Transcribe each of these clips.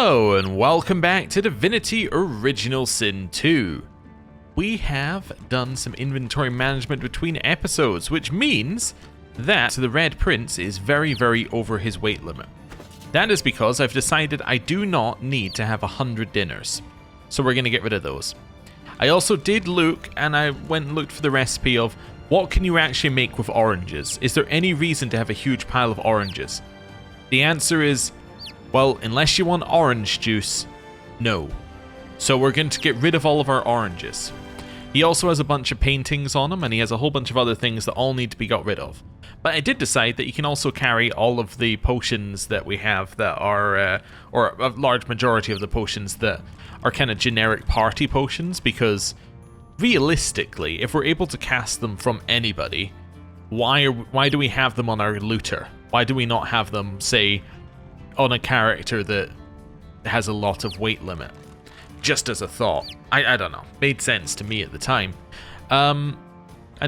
Hello and welcome back to Divinity Original Sin 2. We have done some inventory management between episodes, which means that the Red Prince is very over his weight limit. That is because I've decided I do not need to have 100 dinners, so we're going to get rid of those. I also did look, and I went and looked for the recipe of what can you actually make with oranges. Is there any reason to have a huge pile of oranges? The answer is, well, unless you want orange juice, no. So we're going to get rid of all of our oranges. He also has a bunch of paintings on him, and he has a whole bunch of other things that all need to be got rid of. But I did decide that you can also carry all of the potions that we have that are, or a large majority of the potions that are kind of generic party potions, because realistically, if we're able to cast them from anybody, why do we have them on our looter? Why do we not have them, say, on a character that has a lot of weight limit? Just as a thought. I don't know. Made sense to me at the time. And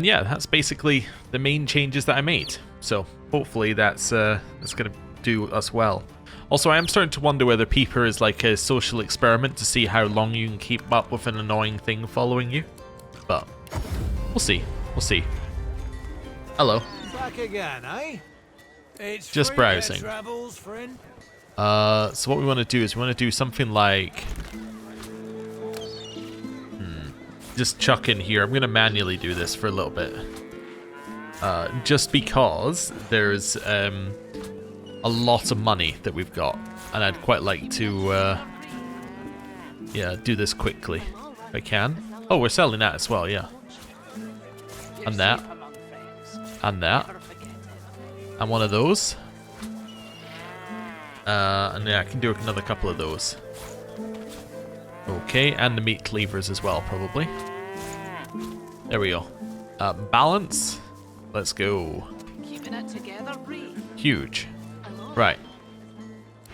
yeah, that's basically the main changes that I made. So hopefully that's going to do us well. Also, I am starting to wonder whether Peeper is like a social experiment to see how long you can keep up with an annoying thing following you. But we'll see. We'll see. Hello. Back again, eh? It's just browsing. Travels, friend. So what we want to do is we want to do something like... just chuck in here. I'm going to manually do this for a little bit. Just because there's a lot of money that we've got. And I'd quite like to yeah, do this quickly if I can. Oh, we're selling that as well, yeah. And that. And that. And one of those. And yeah, I can do another couple of those. Okay, and the meat cleavers as well, probably. There we go. Balance. Let's go. Keeping it together, huge. Right.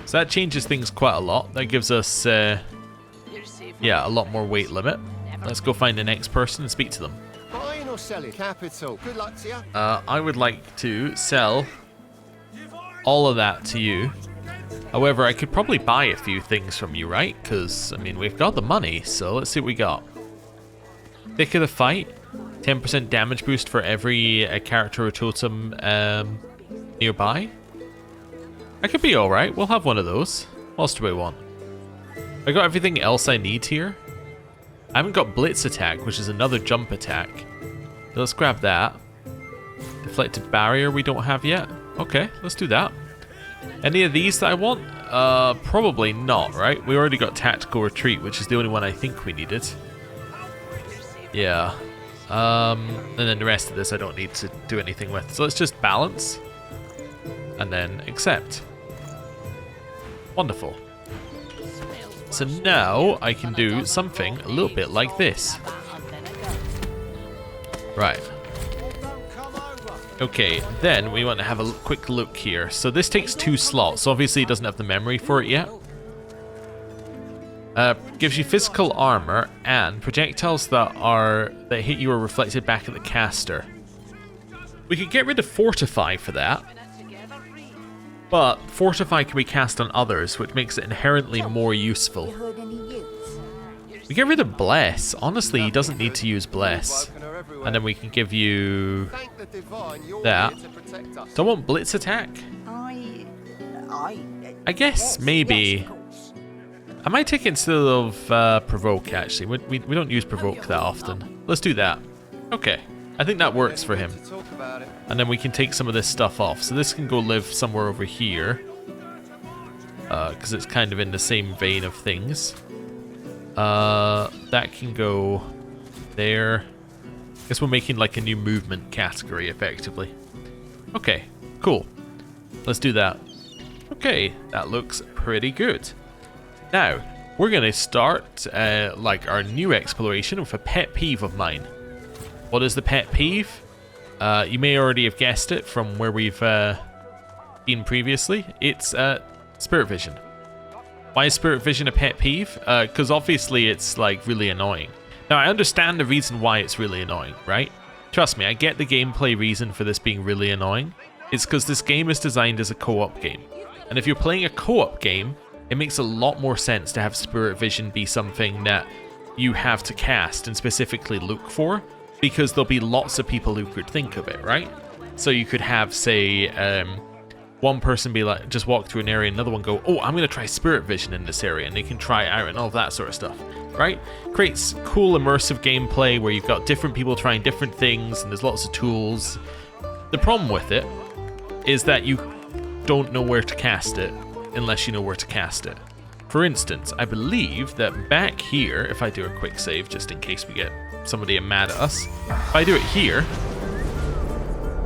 So that changes things quite a lot. That gives us, yeah, a lot more weight limit. Let's go find the next person and speak to them. Buying or selling? Capital. Good luck to you. I would like to sell all of that to you. However, I could probably buy a few things from you, right? Because, I mean, we've got the money, so let's see what we got. Thick of the fight. 10% damage boost for every character or totem nearby. I could be alright. We'll have one of those. What else do I want? I got everything else I need here. I haven't got Blitz attack, which is another jump attack. So let's grab that. Deflected barrier we don't have yet. Okay, let's do that. Any of these that I want? Probably not, right? We already got tactical retreat, which is the only one I think we needed. Yeah. And then the rest of this I don't need to do anything with. So let's just balance. And then accept. Wonderful. So now I can do something a little bit like this. Right. Okay, then we want to have a quick look here. So this takes 2 slots. Obviously it doesn't have the memory for it yet. Gives you physical armor and projectiles that hit you are reflected back at the caster. We could get rid of Fortify for that. But Fortify can be cast on others, which makes it inherently more useful. We get rid of Bless. Honestly, he doesn't need to use Bless. And then we can give you that. Do I want Blitz attack? I guess maybe. I might take it instead of Provoke, actually. We don't use Provoke that often. Let's do that. Okay. I think that works for him. And then we can take some of this stuff off. So this can go live somewhere over here. Because it's kind of in the same vein of things. That can go there. I guess we're making like a new movement category, effectively. Okay, cool. Let's do that. Okay, that looks pretty good. Now, we're going to start like our new exploration with a pet peeve of mine. What is the pet peeve? You may already have guessed it from where we've been previously. It's Spirit Vision. Why is Spirit Vision a pet peeve? Because obviously it's like really annoying. Now, I understand the reason why it's really annoying, right? Trust me, I get the gameplay reason for this being really annoying. It's because this game is designed as a co-op game. And if you're playing a co-op game, it makes a lot more sense to have spirit vision be something that you have to cast and specifically look for, because there'll be lots of people who could think of it, right? So you could have, say, one person be like, just walk through an area, another one go, oh, I'm going to try spirit vision in this area, and they can try it out and all that sort of stuff, right? Creates cool immersive gameplay where you've got different people trying different things and there's lots of tools. The problem with it is that you don't know where to cast it unless you know where to cast it. For instance, I believe that back here, if I do a quick save just in case we get somebody mad at us, if I do it here,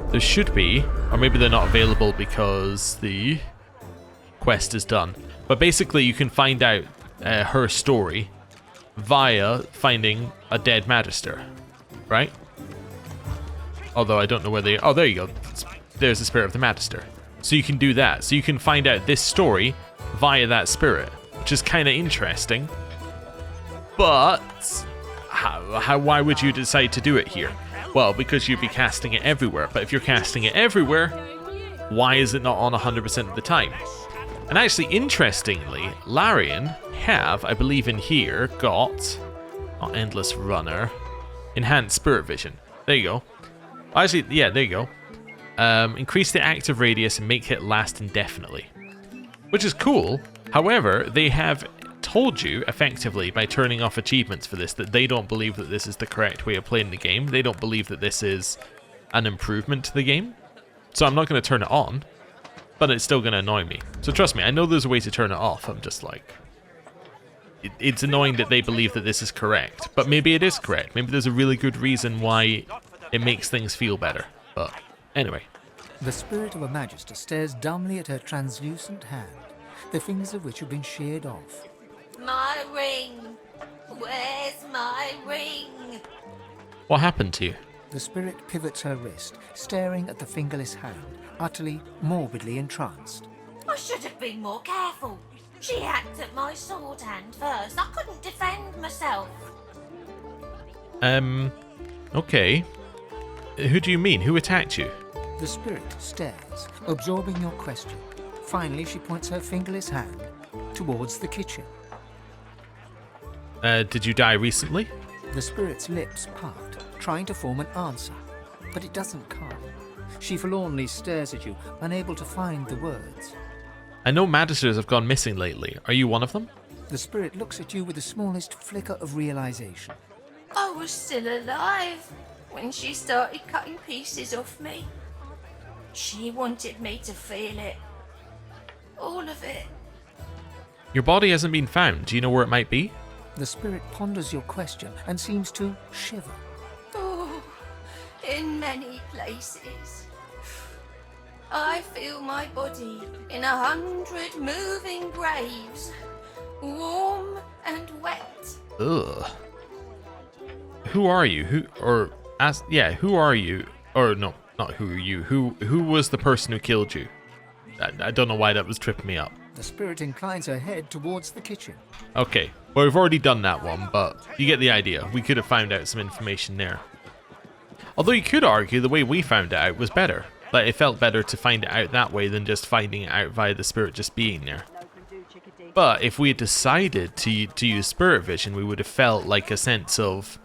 there should be, or maybe they're not available because the quest is done. But basically you can find out her story via finding a dead Magister, right? Although I don't know where they... Oh, there you go. There's the spirit of the Magister. So you can do that. So you can find out this story via that spirit, which is kind of interesting. But why would you decide to do it here? Well, because you'd be casting it everywhere. But if you're casting it everywhere, why is it not on 100% of the time? And actually, interestingly, Larian have, I believe in here, got... Oh, Endless Runner. Enhanced Spirit Vision. There you go. Actually, yeah, there you go. Increase the active radius and make it last indefinitely. Which is cool. However, they have told you, effectively, by turning off achievements for this, that they don't believe that this is the correct way of playing the game. They don't believe that this is an improvement to the game. So I'm not going to turn it on, but it's still going to annoy me. So trust me, I know there's a way to turn it off. I'm just like... It's annoying that they believe that this is correct, but maybe it is correct. Maybe there's a really good reason why it makes things feel better. But anyway. The spirit of a Magister stares dumbly at her translucent hand, the fingers of which have been sheared off. My ring! Where's my ring? What happened to you? The spirit pivots her wrist, staring at the fingerless hand, utterly, morbidly entranced. I should have been more careful. She hacked at my sword hand first. I couldn't defend myself. Okay. Who do you mean? Who attacked you? The spirit stares, absorbing your question. Finally, she points her fingerless hand towards the kitchen. Did you die recently? The spirit's lips part, trying to form an answer, but it doesn't come. She forlornly stares at you, unable to find the words. I know Magisters have gone missing lately. Are you one of them? The spirit looks at you with the smallest flicker of realization. I was still alive when she started cutting pieces off me. She wanted me to feel it. All of it. Your body hasn't been found. Do you know where it might be? The spirit ponders your question and seems to shiver. Oh, in many places. I feel my body in 100 moving graves, warm and wet. Ugh. Who are you? Who are you? Or no, not who are you. Who was the person who killed you? I don't know why that was tripping me up. The spirit inclines her head towards the kitchen. Okay, well we've already done that one, but you get the idea. We could have found out some information there. Although you could argue the way we found it out was better. Like, it felt better to find it out that way than just finding it out via the spirit just being there. But if we had decided to use spirit vision, we would have felt like a sense of,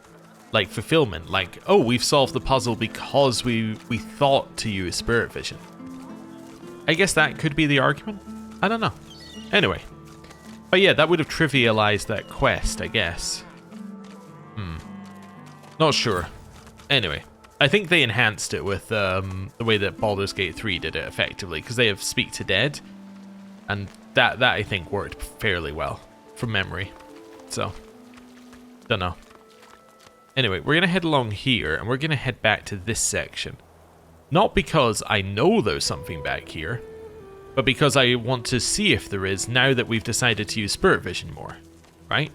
like, fulfillment. Like, oh, we've solved the puzzle because we thought to use spirit vision. I guess that could be the argument. I don't know. Anyway. But yeah, that would have trivialized that quest, I guess. Not sure. Anyway. I think they enhanced it with the way that Baldur's Gate 3 did it effectively, because they have Speak to Dead, and that I think worked fairly well from memory. So, don't know. Anyway, we're gonna head along here, and we're gonna head back to this section. Not because I know there's something back here, but because I want to see if there is now that we've decided to use Spirit Vision more, right?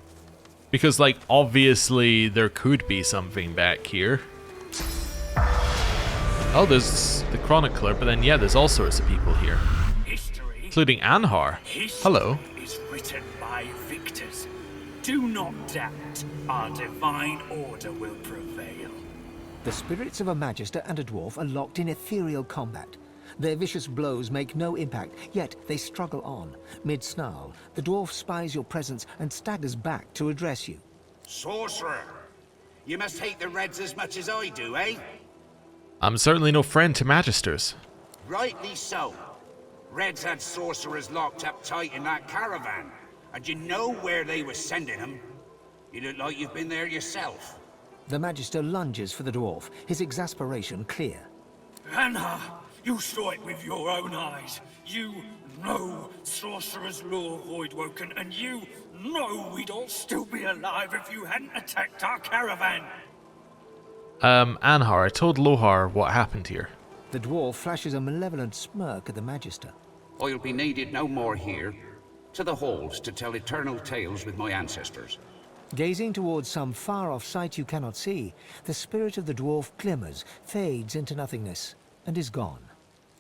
Because, like, obviously there could be something back here. Oh, there's the Chronicler, but then, yeah, there's all sorts of people here. History, including Anhar. Hello. is written by victors. Do not doubt. Our divine order will prevail. The spirits of a Magister and a dwarf are locked in ethereal combat. Their vicious blows make no impact, yet they struggle on. Mid-snarl, the dwarf spies your presence and staggers back to address you. Sorcerer! You must hate the Reds as much as I do, eh? I'm certainly no friend to Magisters. Rightly so. Reds had sorcerers locked up tight in that caravan. And you know where they were sending them? You look like you've been there yourself. The Magister lunges for the dwarf, his exasperation clear. Anna, you saw it with your own eyes. You know Sorcerer's Law, Voidwoken, and you know we'd all still be alive if you hadn't attacked our caravan. Anhar, I told Lohar what happened here. The dwarf flashes a malevolent smirk at the Magister. I'll be needed no more here. To the halls to tell eternal tales with my ancestors. Gazing towards some far-off sight you cannot see, the spirit of the dwarf glimmers, fades into nothingness, and is gone.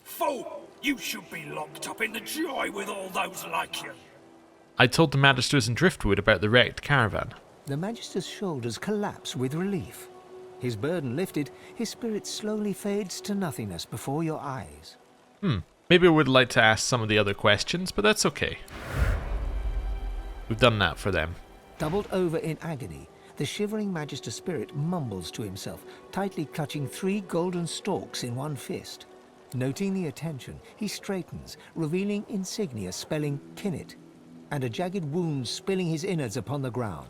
Fool! You should be locked up in the joy with all those like you. I told the Magisters in Driftwood about the wrecked caravan. The Magister's shoulders collapse with relief. His burden lifted, his spirit slowly fades to nothingness before your eyes. Maybe I would like to ask some of the other questions, but that's okay. We've done that for them. Doubled over in agony, the shivering Magister spirit mumbles to himself, tightly clutching 3 golden stalks in one fist. Noting the attention, he straightens, revealing insignia spelling Kinnet, and a jagged wound spilling his innards upon the ground.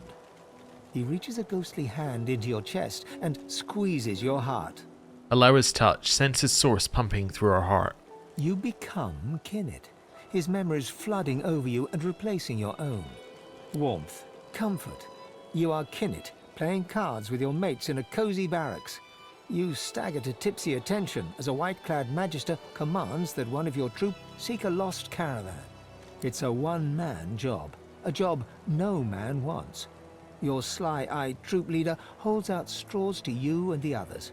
He reaches a ghostly hand into your chest and squeezes your heart. Allow touch, sense his source pumping through our heart. You become Kinnet, his memories flooding over you and replacing your own. Warmth, comfort. You are Kinnet, playing cards with your mates in a cozy barracks. You stagger to tipsy attention as a white-clad Magister commands that one of your troop seek a lost caravan. It's a one-man job, a job no man wants. Your sly-eyed troop leader holds out straws to you and the others.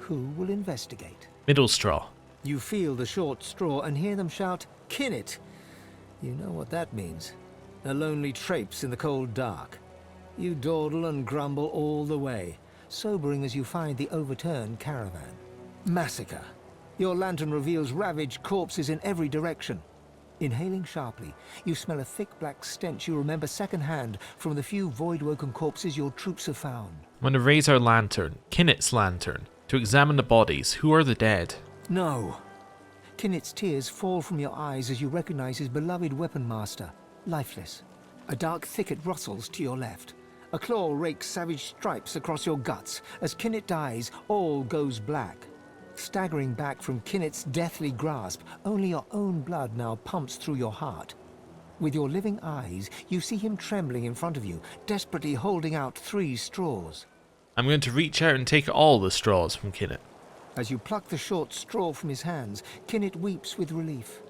Who will investigate? Middle straw. You feel the short straw and hear them shout, "Kinnet!" You know what that means. A lonely traipse in the cold dark. You dawdle and grumble all the way, sobering as you find the overturned caravan. Massacre. Your lantern reveals ravaged corpses in every direction. Inhaling sharply, you smell a thick black stench you remember secondhand from the few void-woken corpses your troops have found. I'm going to raise our lantern, Kinnet's lantern, to examine the bodies. Who are the dead? No. Kinnet's tears fall from your eyes as you recognize his beloved weapon master, lifeless. A dark thicket rustles to your left. A claw rakes savage stripes across your guts. As Kinnet dies, all goes black. Staggering back from Kinnet's deathly grasp, only your own blood now pumps through your heart. With your living eyes, you see him trembling in front of you, desperately holding out 3 straws. I'm going to reach out and take all the straws from Kinnet. As you pluck the short straw from his hands, Kinnet weeps with relief.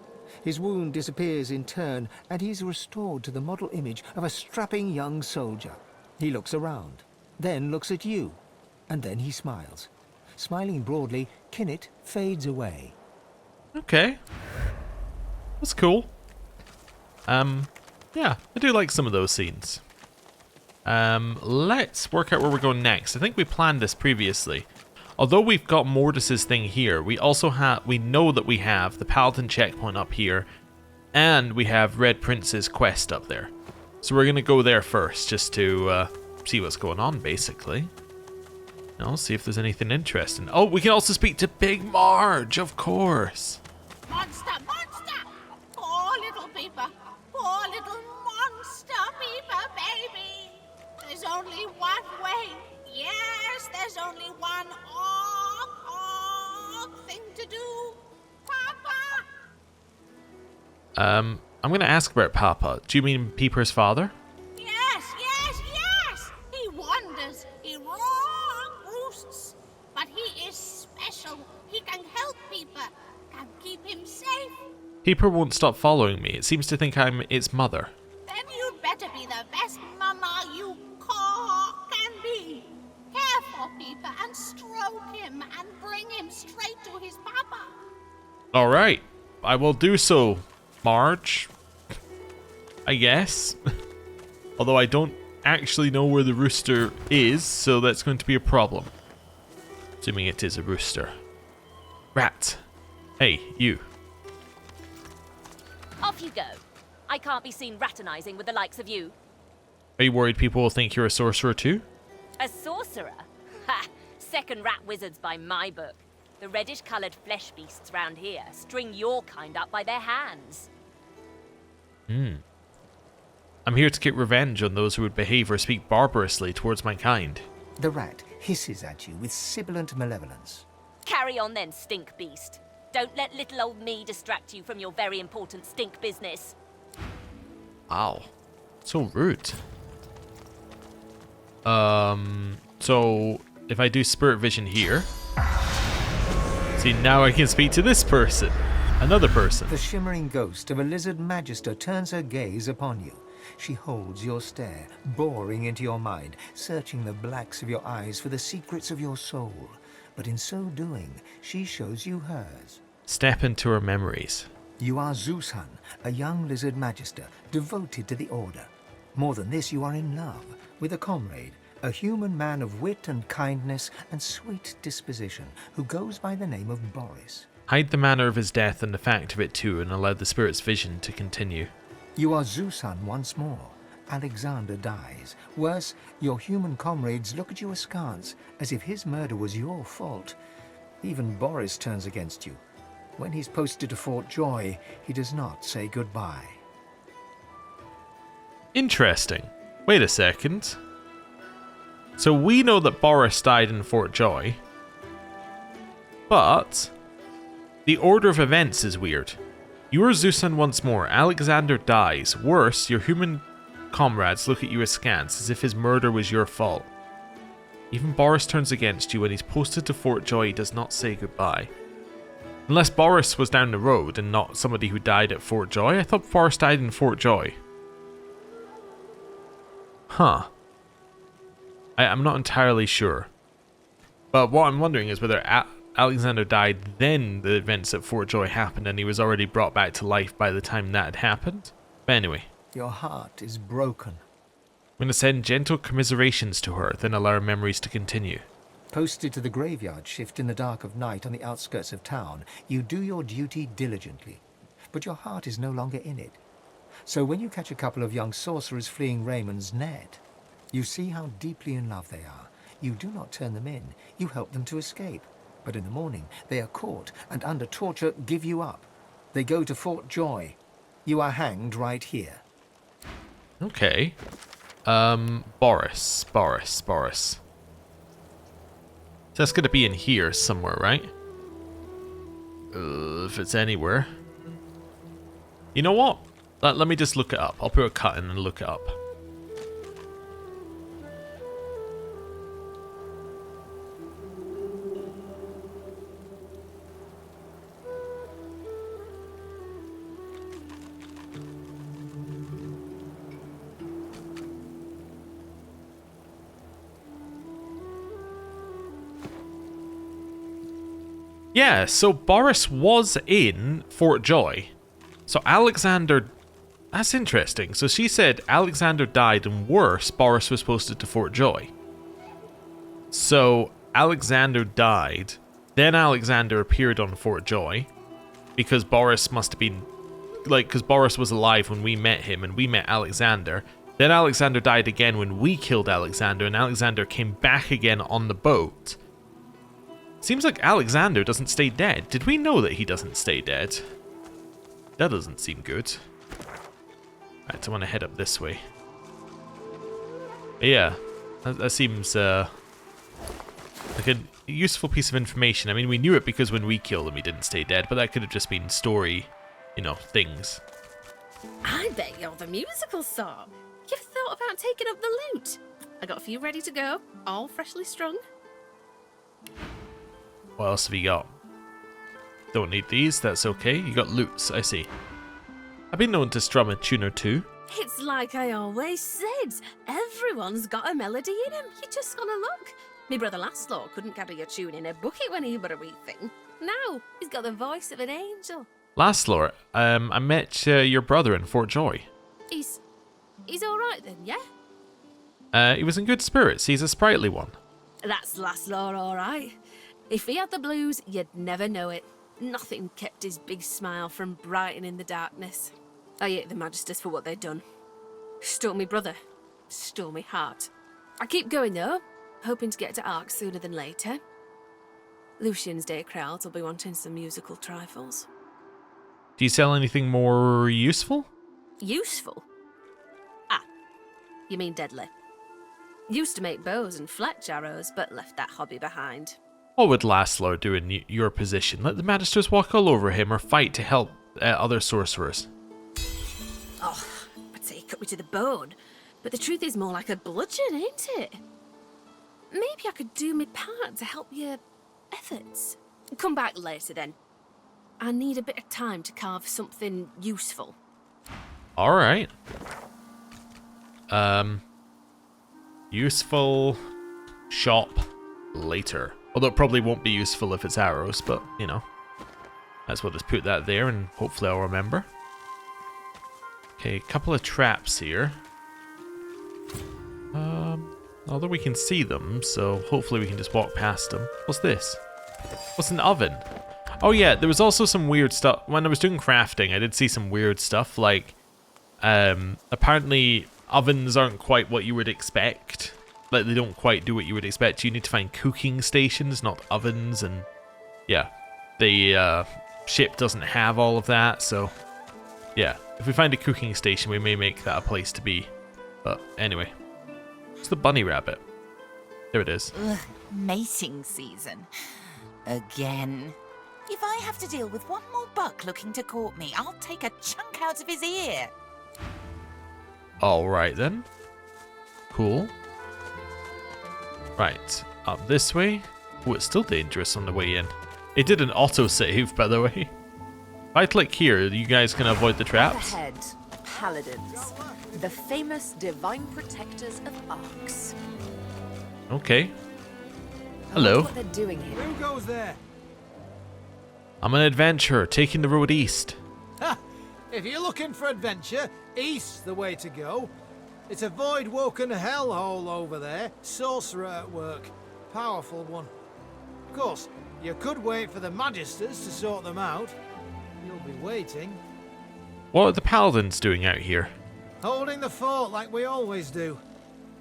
His wound disappears in turn, and he is restored to the model image of a strapping young soldier. He looks around, then looks at you, and then he smiles. Smiling broadly, Kinnet fades away. Okay. That's cool. Yeah, I do like some of those scenes. Let's work out where we're going next. I think we planned this previously. Although we've got Mortis's thing here, we know that we have the Paladin checkpoint up here, and we have Red Prince's quest up there. So we're gonna go there first, just to see what's going on, basically. I'll see if there's anything interesting. Oh, we can also speak to Big Marge, of course. Monster, monster! Poor little Peeper. Poor little monster Peeper, baby. There's only one way. Yes, there's only one thing to do. Papa! I'm gonna ask about Papa. Do you mean Peeper's father? Yes, yes, yes! He wanders. He wrong roosts. But he is special. He can help Peeper. Can keep him safe. Peeper won't stop following me. It seems to think I'm its mother. Then you'd better be the best mama you can be. Care for Peeper and stroke him and bring him straight to his papa. Alright, I will do so, Marge. I guess. Although I don't actually know where the rooster is, so that's going to be a problem. Assuming it is a rooster. Rat. Hey, you. Off you go. I can't be seen raternizing with the likes of you. Are you worried people will think you're a sorcerer too? A sorcerer? Ha! Second rat wizards by my book. The reddish-coloured flesh beasts round here string your kind up by their hands. I'm here to get revenge on those who would behave or speak barbarously towards my kind. The rat hisses at you with sibilant malevolence. Carry on then, stink beast. Don't let little old me distract you from your very important stink business. Wow. So rude. So if I do spirit vision here, see, now I can speak to this person. Another person. The shimmering ghost of a lizard magister turns her gaze upon you. She holds your stare, boring into your mind, searching the blacks of your eyes for the secrets of your soul. But in so doing, she shows you hers. Step into her memories. You are Zeushan, a young lizard magister, devoted to the Order. More than this, you are in love with a comrade, a human man of wit and kindness and sweet disposition, who goes by the name of Boris. Hide the manner of his death and the fact of it too, and allow the spirit's vision to continue. You are Zeushan once more. Alexander dies. Worse, your human comrades look at you askance, as if his murder was your fault. Even Boris turns against you. When he's posted to Fort Joy, he does not say goodbye. Interesting. Wait a second. So we know that Boris died in Fort Joy, but the order of events is weird. You are Zeushan once more. Alexander dies. Worse, your human comrades look at you askance, as if his murder was your fault. Even Boris turns against you. When he's posted to Fort Joy, he does not say goodbye. Unless Boris was down the road and not somebody who died at Fort Joy. I thought Boris died in Fort Joy. Huh. I'm not entirely sure. But what I'm wondering is whether Alexander died, then the events at Fort Joy happened and he was already brought back to life by the time that had happened. But anyway. Your heart is broken. I'm going to send gentle commiserations to her, then allow her memories to continue. Posted to the graveyard shift in the dark of night on the outskirts of town, you do your duty diligently. But your heart is no longer in it. So when you catch a couple of young sorcerers fleeing Raymond's net, you see how deeply in love they are. You do not turn them in. You help them to escape. But in the morning, they are caught and under torture give you up. They go to Fort Joy. You are hanged right here. Okay. Boris. So that's going to be in here somewhere, right? If it's anywhere. You know what? Let me just look it up. I'll put a cut in and look it up. Yeah, so Boris was in Fort Joy. So Alexander... That's interesting. So she said Alexander died, and worse, Boris was posted to Fort Joy. So Alexander died. Then Alexander appeared on Fort Joy. Because Boris must have been... because Boris was alive when we met him, and we met Alexander. Then Alexander died again when we killed Alexander, and Alexander came back again on the boat. Seems like Alexander doesn't stay dead. Did we know that he doesn't stay dead? That doesn't seem good. Right, I want to head up this way. But yeah, that seems like a useful piece of information. I mean, we knew it because when we killed him, he didn't stay dead, but that could have just been story, things. I bet you're the musical sort. You've thought about taking up the lute. I got a few ready to go, all freshly strung. What else have you got? Don't need these, that's okay. You got lutes, I see. I've been known to strum a tune or two. It's like I always said. Everyone's got a melody in him. You just gotta look. Me brother Laszlo couldn't carry a tune in a bucket when he were a wee thing. Now, he's got the voice of an angel. Laszlo, I met your brother in Fort Joy. He's alright then, yeah? He was in good spirits. He's a sprightly one. That's Laszlo alright. If he had the blues, you'd never know it. Nothing kept his big smile from brightening the darkness. I hate the Magisters for what they'd done. Stole me brother. Stole me heart. I keep going though, hoping to get to Ark sooner than later. Lucian's day crowds will be wanting some musical trifles. Do you sell anything more useful? Useful? Ah, you mean deadly. Used to make bows and fletch arrows, but left that hobby behind. What would Laszlo do in your position? Let the Magisters walk all over him or fight to help other sorcerers? Oh, I'd say he cut me to the bone, but the truth is more like a bludgeon, ain't it? Maybe I could do my part to help your efforts. Come back later then. I need a bit of time to carve something useful. All right. Useful shop later. Although it probably won't be useful if it's arrows, but you know. Might as well just put that there and hopefully I'll remember. Okay, a couple of traps here. Although we can see them, so hopefully we can just walk past them. What's this? What's an oven? Oh yeah, there was also some weird stuff. When I was doing crafting, I did see some weird stuff, like, apparently ovens aren't quite what you would expect. Like, they don't quite do what you would expect. You need to find cooking stations, not ovens, and yeah. The ship doesn't have all of that, so yeah. If we find a cooking station, we may make that a place to be. But anyway. It's the bunny rabbit. There it is. Ugh, mating season. Again. If I have to deal with one more buck looking to court me, I'll take a chunk out of his ear. Alright then. Cool. Right, up this way. Oh, it's still dangerous on the way in. It did an autosave, by the way. If I click here, you guys can avoid the traps. Ahead, paladins, the famous divine protectors of Arks. Okay. Hello. What they're doing here. Who goes there? I'm an adventurer, taking the road east. Ha! If you're looking for adventure, east's the way to go. It's a void-woken hellhole over there. Sorcerer at work. Powerful one. Of course, you could wait for the Magisters to sort them out. You'll be waiting. What are the paladins doing out here? Holding the fort like we always do.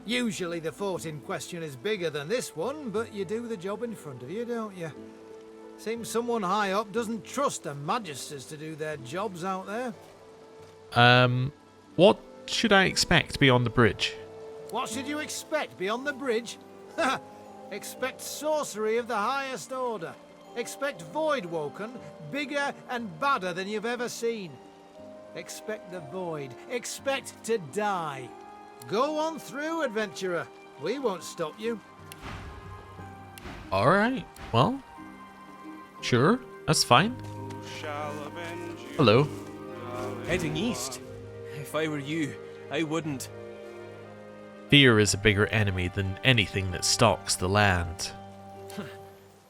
Usually the fort in question is bigger than this one, but you do the job in front of you, don't you? Seems someone high up doesn't trust the Magisters to do their jobs out there. What should I expect beyond the bridge? What should you expect beyond the bridge? Expect sorcery of the highest order. Expect void-woken, bigger and badder than you've ever seen. Expect the void. Expect to die. Go on through, adventurer. We won't stop you. Alright, well, sure, that's fine. Hello. Heading east. If I were you, I wouldn't. Fear is a bigger enemy than anything that stalks the land.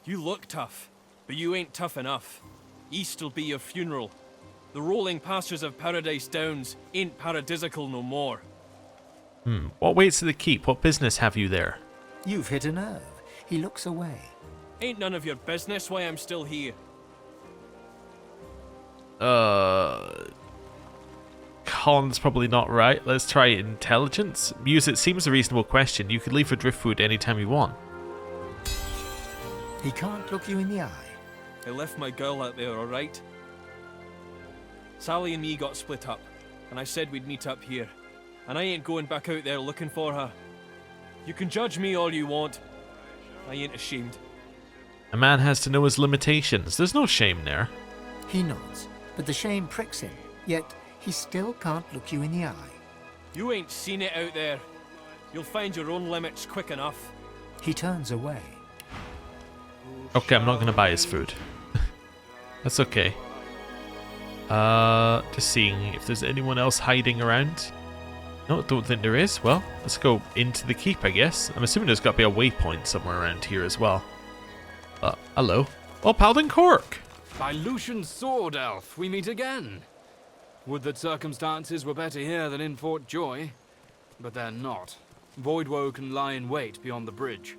You look tough, but you ain't tough enough. East'll be your funeral. The rolling pastures of Paradise Downs ain't paradisical no more. What waits at the keep? What business have you there? You've hit a nerve. He looks away. Ain't none of your business why I'm still here. Con's probably not right. Let's try intelligence. Muse, it seems a reasonable question. You could leave for driftwood anytime you want. He can't look you in the eye. I left my girl out there, alright? Sally and me got split up, and I said we'd meet up here. And I ain't going back out there looking for her. You can judge me all you want. I ain't ashamed. A man has to know his limitations. There's no shame there. He nods, but the shame pricks him. Yet he still can't look you in the eye. You ain't seen it out there. You'll find your own limits quick enough. He turns away. Okay, I'm not going to buy his food. That's okay. Just seeing if there's anyone else hiding around. No, don't think there is. Well, let's go into the keep, I guess. I'm assuming there's got to be a waypoint somewhere around here as well. Hello. Oh, Paladin Cork! By Lucian's sword elf, we meet again. Would that circumstances were better here than in Fort Joy. But they're not. Voidwoken lie in wait beyond the bridge.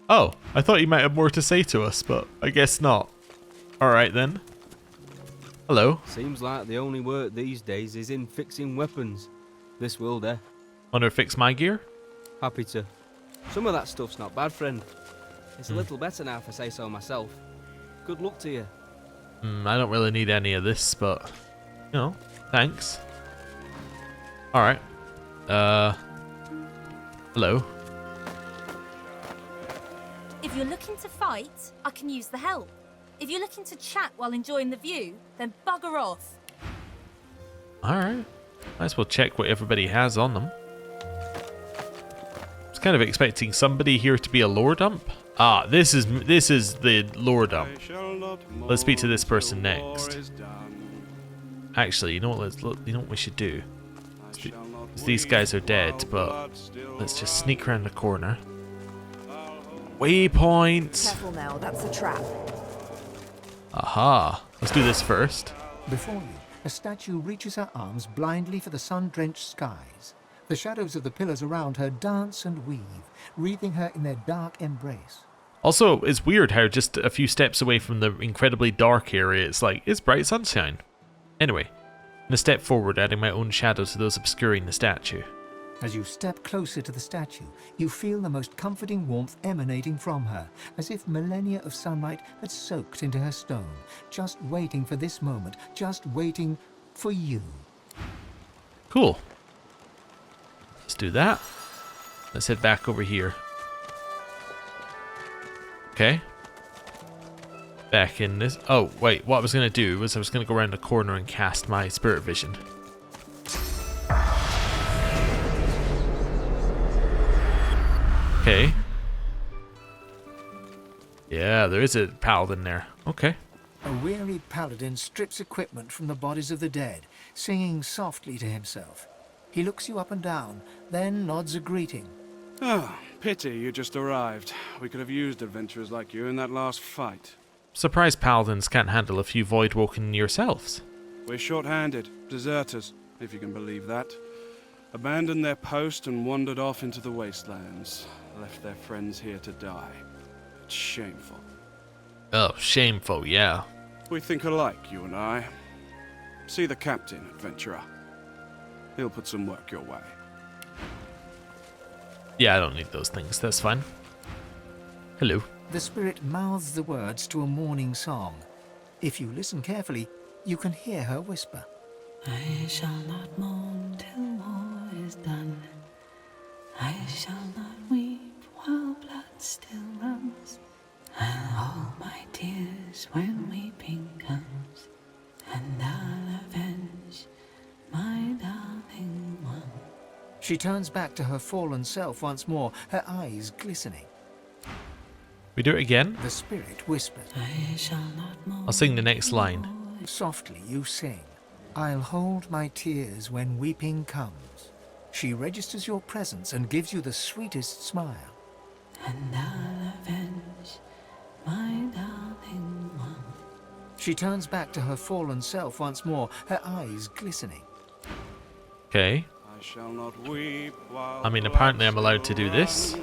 Oh, I thought you might have more to say to us, but I guess not. Alright then. Hello. Seems like the only work these days is in fixing weapons. This will do. Wanna fix my gear? Happy to. Some of that stuff's not bad, friend. It's a little better now if I say so myself. Good luck to you. I don't really need any of this, but you know, thanks. Alright. Hello. If you're looking to fight, I can use the help. If you're looking to chat while enjoying the view, then bugger off. Alright. Might as well check what everybody has on them. I was kind of expecting somebody here to be a lore dump. Ah, this is the lore dump. Let's speak to this person next. Actually, you know what? You know what we should do? These guys are dead, but let's just sneak around the corner. Waypoint. Careful now, that's a trap. Aha. Let's do this first. Before you, a statue reaches her arms blindly for the sun-drenched skies. The shadows of the pillars around her dance and weave, wreathing her in their dark embrace. Also, it's weird how just a few steps away from the incredibly dark area, it's like, it's bright sunshine. Anyway, I'm gonna step forward, adding my own shadow to those obscuring the statue. As you step closer to the statue, you feel the most comforting warmth emanating from her, as if millennia of sunlight had soaked into her stone, just waiting for this moment, just waiting for you. Cool. Let's do that. Let's head back over here. Okay. Back in this. Oh, wait. What I was going to do was I was going to go around the corner and cast my spirit vision. Okay. Yeah, there is a paladin there. Okay. A weary paladin strips equipment from the bodies of the dead, singing softly to himself. He looks you up and down, then nods a greeting. Oh, pity you just arrived. We could have used adventurers like you in that last fight. Surprised paladins can't handle a few void-woken yourselves. We're short-handed, deserters, if you can believe that. Abandoned their post and wandered off into the wastelands. Left their friends here to die. It's shameful. Oh, shameful, yeah. We think alike, you and I. See the captain, adventurer. He'll put some work your way. Yeah, I don't need those things. That's fine. Hello. The spirit mouths the words to a morning song. If you listen carefully, you can hear her whisper. I shall not mourn till war is done. I shall not weep while blood still runs. I'll hold my tears when weeping comes, and I'll avenge my darling one. She turns back to her fallen self once more, her eyes glistening. We do it again? The spirit whispers. I shall not mourn. I'll sing the next line. Softly you sing. I'll hold my tears when weeping comes. She registers your presence and gives you the sweetest smile. And I'll avenge my darling one. She turns back to her fallen self once more, her eyes glistening. Okay. I shall not weep while I mean, apparently I'm allowed to do this.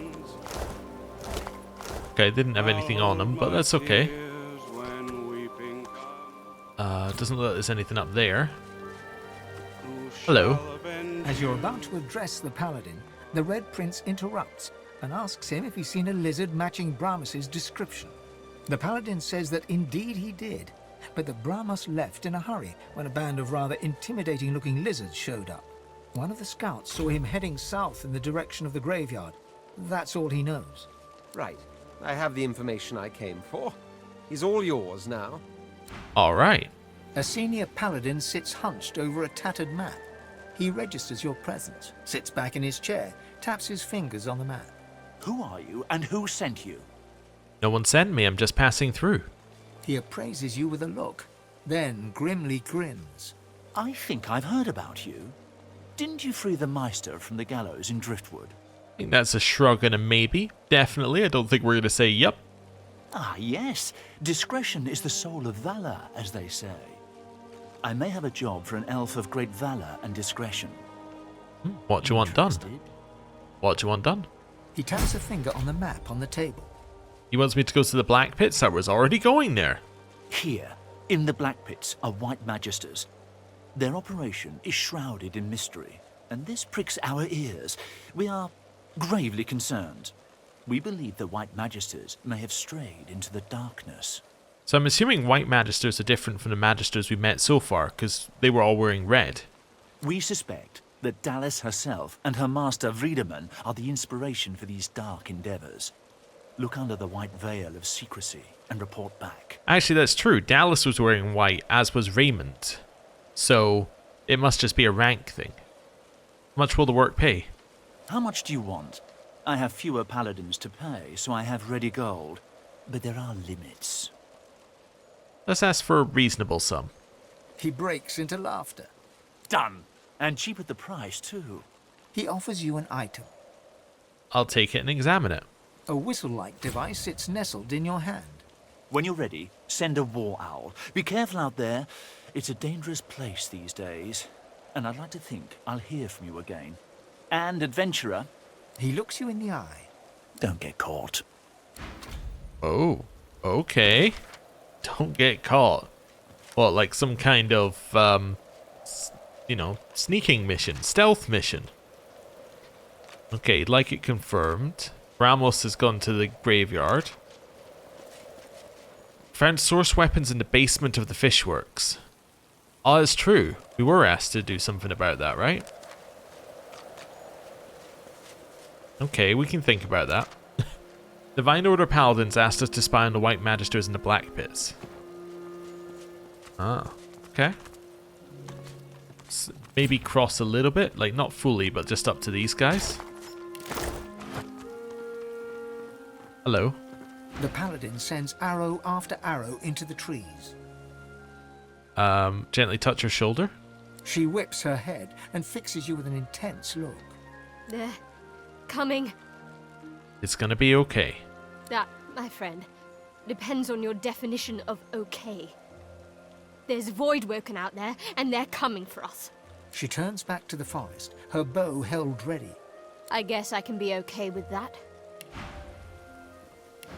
Okay, didn't have anything on them, but that's okay. Doesn't look like there's anything up there. Hello. As you're about to address the paladin, the Red Prince interrupts and asks him if he's seen a lizard matching Brahmas's description. The paladin says that indeed he did, but that Brahmas left in a hurry when a band of rather intimidating-looking lizards showed up. One of the scouts saw him heading south in the direction of the graveyard. That's all he knows. Right. I have the information I came for. He's all yours now. All right. A senior paladin sits hunched over a tattered map. He registers your presence, sits back in his chair, taps his fingers on the map. Who are you, and who sent you? No one sent me, I'm just passing through. He appraises you with a look, then grimly grins. I think I've heard about you. Didn't you free the Meister from the gallows in Driftwood? I think that's a shrug and a maybe. Definitely, I don't think we're going to say yep. Ah, yes. Discretion is the soul of valor, as they say. I may have a job for an elf of great valor and discretion. What do you want done? What do you want done? He taps a finger on the map on the table. He wants me to go to the Black Pits. I was already going there. Here, In the Black Pits are White Magisters. Their operation is shrouded in mystery, and this pricks our ears. We are gravely concerned. We believe the White Magisters may have strayed into the darkness. So I'm assuming White Magisters are different from the Magisters we met so far, because they were all wearing red. We suspect that Dallas herself and her master Vriedemann are the inspiration for these dark endeavors. Look under the white veil of secrecy and report back. Actually, that's true. Dallas was wearing white, as was Raymond. So it must just be a rank thing. How much will the work pay? How much do you want? I have fewer paladins to pay, so I have ready gold. But there are limits. Let's ask for a reasonable sum. He breaks into laughter. Done. And cheap at the price, too. He offers you an item. I'll take it and examine it. A whistle-like device sits nestled in your hand. When you're ready, send a war owl. Be careful out there. It's a dangerous place these days. And I'd like to think I'll hear from you again. And, adventurer... He looks you in the eye. Don't get caught. Oh, okay. Don't get caught. What, like some kind of, you know, sneaking mission, stealth mission. Okay, like it confirmed. Ramos has gone to the graveyard. Found source weapons in the basement of the fishworks. Oh, it's true. We were asked to do something about that, right? Okay, we can think about that. Divine Order Paladins asked us to spy on the White Magisters in the Black Pits. Ah, okay. Maybe cross a little bit, like not fully, but just up to these guys. Hello. The paladin sends arrow after arrow into the trees. Gently touch her shoulder. She whips her head and fixes you with an intense look. They're coming. It's gonna be okay. That, my friend, depends on your definition of okay. There's Voidwoken out there, and they're coming for us. She turns back to the forest, her bow held ready. I guess I can be okay with that.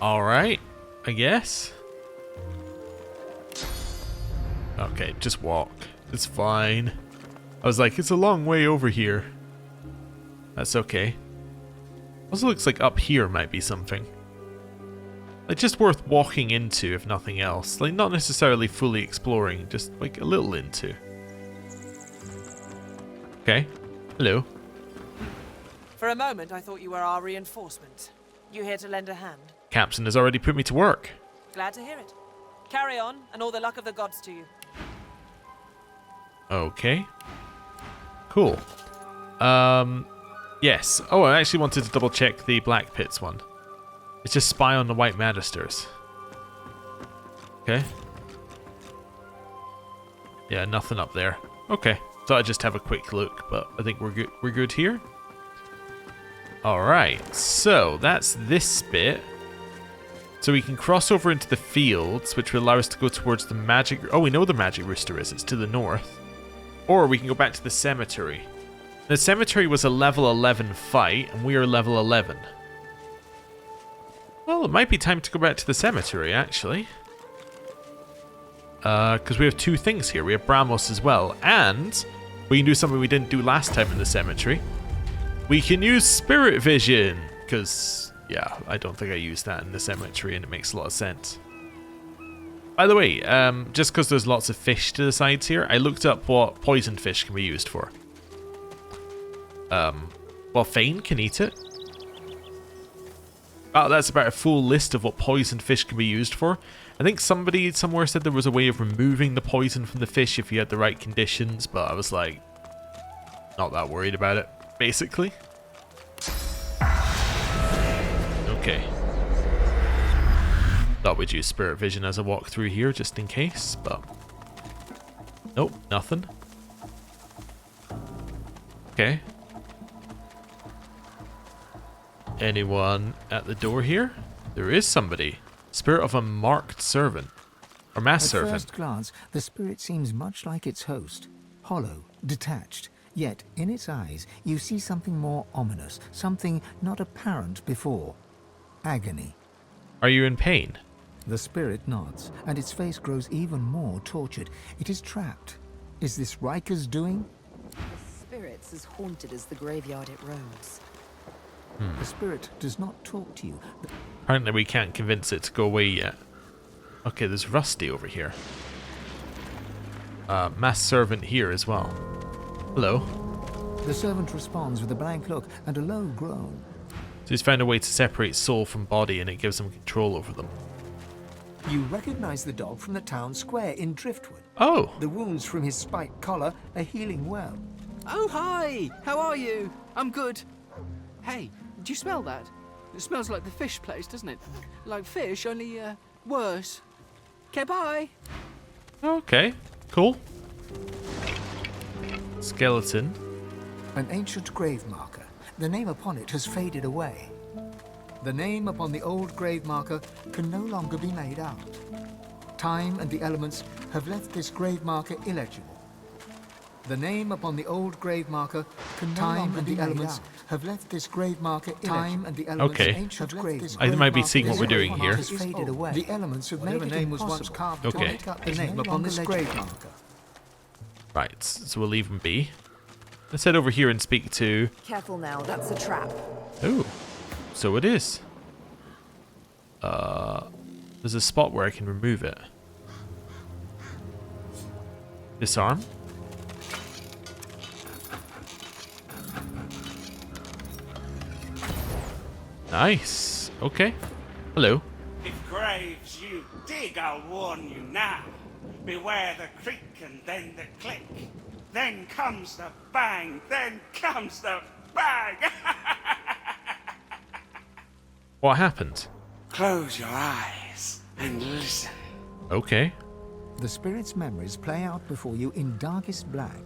Alright, I guess. Okay, just walk. It's fine. I was like, it's a long way over here. That's okay. Also looks like up here might be something. Like just worth walking into if nothing else. Like not necessarily fully exploring, just like a little into. Okay. Hello. For a moment I thought you were our reinforcement. You here to lend a hand? Captain has already put me to work. Glad to hear it. Carry on, and all the luck of the gods to you. Okay. Cool. Yes. Oh, I actually wanted to double check the Black Pits one. It's just spy on the White Magisters. Okay. Yeah, nothing up there. Okay. So I just have a quick look, but I think we're good. We're good here. All right. So that's this bit. So we can cross over into the fields, which will allow us to go towards the magic... Oh, we know the magic rooster is. It's to the north. Or we can go back to the cemetery. The cemetery was a level 11 fight, and we are level 11. Well, it might be time to go back to the cemetery, actually. Because we have two things here. We have Bramos as well, and we can do something we didn't do last time in the cemetery. We can use Spirit Vision, because... yeah, I don't think I used that in the cemetery, and it makes a lot of sense. By the way, just because there's lots of fish to the sides here, I looked up what poisoned fish can be used for. Well, Fane can eat it. Oh, that's about a full list of what poisoned fish can be used for. I think somebody somewhere said there was a way of removing the poison from the fish if you had the right conditions, but I was like, not that worried about it, basically. Okay. Thought we'd use Spirit Vision as I walk through here just in case, but... nope, nothing. Okay. Anyone at the door here? There is somebody. Spirit of a marked servant. Or mass servant. At first glance, the spirit seems much like its host. Hollow, detached. Yet, in its eyes, you see something more ominous. Something not apparent before. Agony. Are you in pain? The spirit nods, and its face grows even more tortured. It is trapped. Is this Riker's doing? The spirit's as haunted as the graveyard it roams. The spirit does not talk to you. Apparently we can't convince it to go away yet. Okay, there's Rusty over here. Mass servant here as well. Hello. The servant responds with a blank look and a low groan. So he's found a way to separate soul from body, and it gives him control over them. You recognize the dog from the town square in Driftwood. Oh! The wounds from his spiked collar are healing well. Oh, hi! How are you? I'm good. Hey, do you smell that? It smells like the fish place, doesn't it? Like fish, only, worse. Okay, bye! Okay, cool. Skeleton. An ancient grave marker. The name upon it has faded away. The name upon the old grave marker can no longer be made out. Time and the elements have left this grave marker illegible. The name upon the old grave marker can no longer be made out. Have left this grave marker time and the elements okay. I might be seeing what we're doing here. Faded away. The elements have made name was once carved to make up the name upon this grave marker. Right, so we'll leave him be. Let's head over here and speak to... Careful now, that's a trap. Oh, so it is. There's a spot where I can remove it. Disarm. Nice. Okay. Hello. If graves you dig, I'll warn you now. Beware the creak and then the click. Then comes the bang. Then comes the bang. What happened? Close your eyes and listen. Okay. The spirit's memories play out before you in darkest black.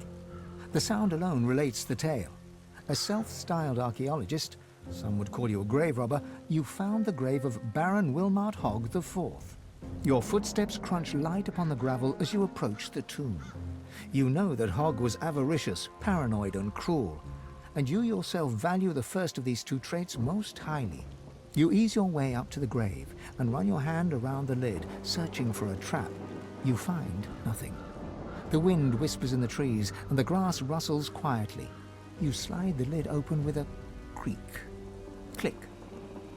The sound alone relates the tale. A self-styled archaeologist, some would call you a grave robber, you found the grave of Baron Wilmart Hogg IV. Your footsteps crunch light upon the gravel as you approach the tomb. You know that Hogg was avaricious, paranoid, and cruel, and you yourself value the first of these two traits most highly. You ease your way up to the grave and run your hand around the lid, searching for a trap. You find nothing. The wind whispers in the trees, and the grass rustles quietly. You slide the lid open with a creak. Click.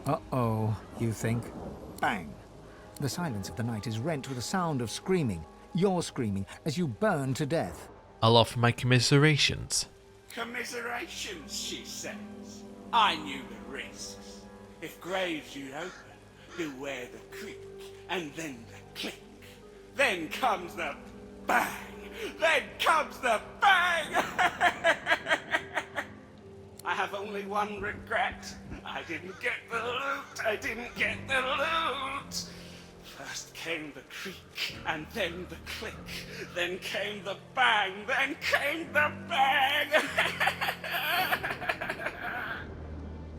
Uh-oh, you think. Bang. The silence of the night is rent with a sound of screaming. You're screaming as you burn to death. I'll offer my commiserations. Commiserations, she says. I knew the risks. If graves you'd open, beware the creak, and then the click. Then comes the bang. Then comes the bang. I have only one regret. I didn't get the loot. I didn't get the loot. First came the creak, and then the click. Then came the bang. Then came the bang.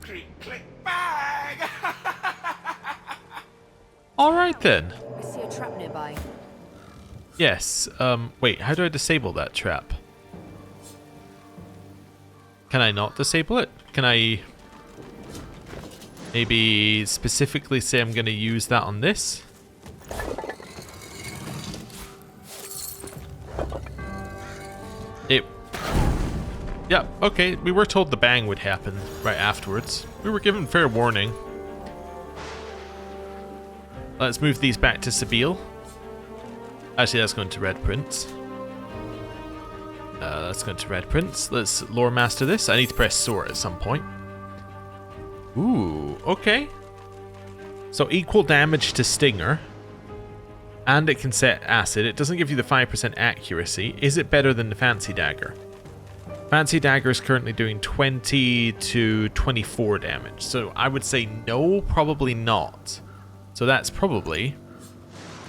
Creak, click, bang. Alright then. I see a trap nearby. Yes, wait, how do I disable that trap? Can I not disable it? Can I maybe specifically say I'm going to use that on this? Yeah, okay, we were told the bang would happen right afterwards. We were given fair warning. Let's move these back to Sabile. Actually, that's going to Red Prince. That's going to Red Prince. Let's lore master this. I need to press sword at some point. Ooh, okay. So equal damage to Stinger. And it can set acid. It doesn't give you the 5% accuracy. Is it better than the Fancy Dagger? Fancy Dagger is currently doing 20 to 24 damage. So I would say no, probably not. So that's probably...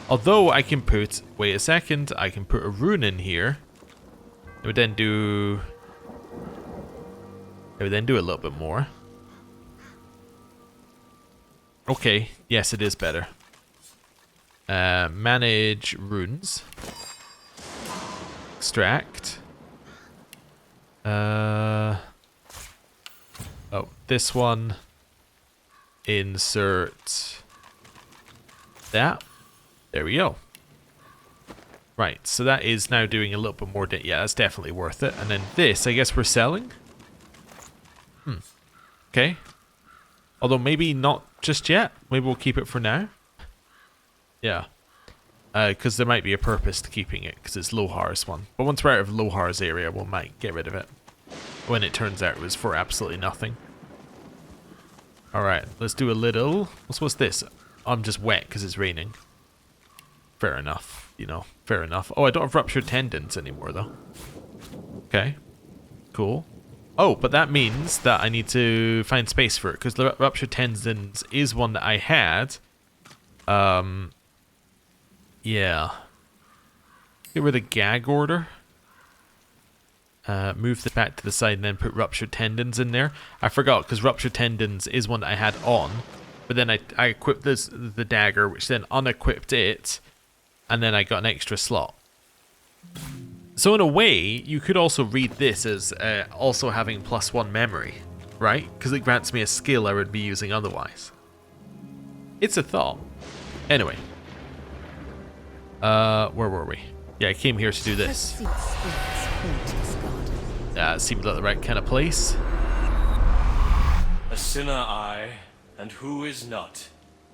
Although I can put... Wait a second. I can put a rune in here. It would then do... It would then do a little bit more. Okay. Yes, it is better. Manage runes. Extract. Oh, this one. Insert. that. There we go. Right, so that is now doing a little bit more. Yeah, that's definitely worth it. And then this, I guess we're selling. Okay. Although maybe not just yet. Maybe we'll keep it for now. Yeah. Because there might be a purpose to keeping it, because it's Lohar's one. But once we're out of Lohar's area, we might get rid of it. When it turns out it was for absolutely nothing. Alright, let's do a little... What's this? I'm just wet because it's raining. Fair enough, you know, fair enough. Oh, I don't have ruptured tendons anymore, though. Okay, cool. Oh, but that means that I need to find space for it, because the ruptured tendons is one that I had. Yeah. Get rid of gag order. Move the back to the side and then put ruptured tendons in there. I forgot, because ruptured tendons is one that I had on. But then I equipped the dagger, which then unequipped it. And then I got an extra slot. So in a way, you could also read this as also having +1 memory. Right? Because it grants me a skill I would be using otherwise. It's a thought. Anyway. Where were we? Yeah, I came here to do this. It seemed like the right kind of place. A sinner I, and who is not?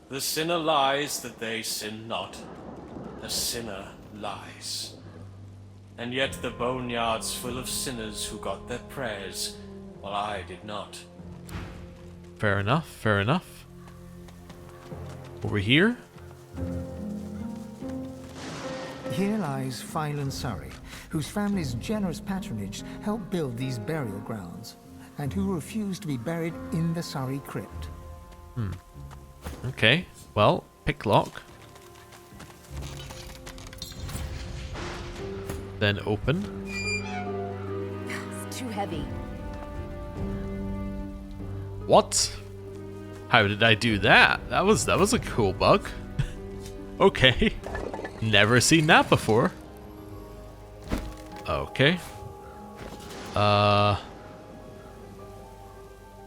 The sinner lies that they sin not. The sinner lies. And yet the boneyard's full of sinners who got their prayers, while I did not. Fair enough, fair enough. Over here? Here lies Phylan Surrey, whose family's generous patronage helped build these burial grounds, and who refused to be buried in the Surrey crypt. Okay, well, pick lock. Then open. It's too heavy. What? How did I do that? That was a cool bug. Okay. Never seen that before. Okay. Yeah,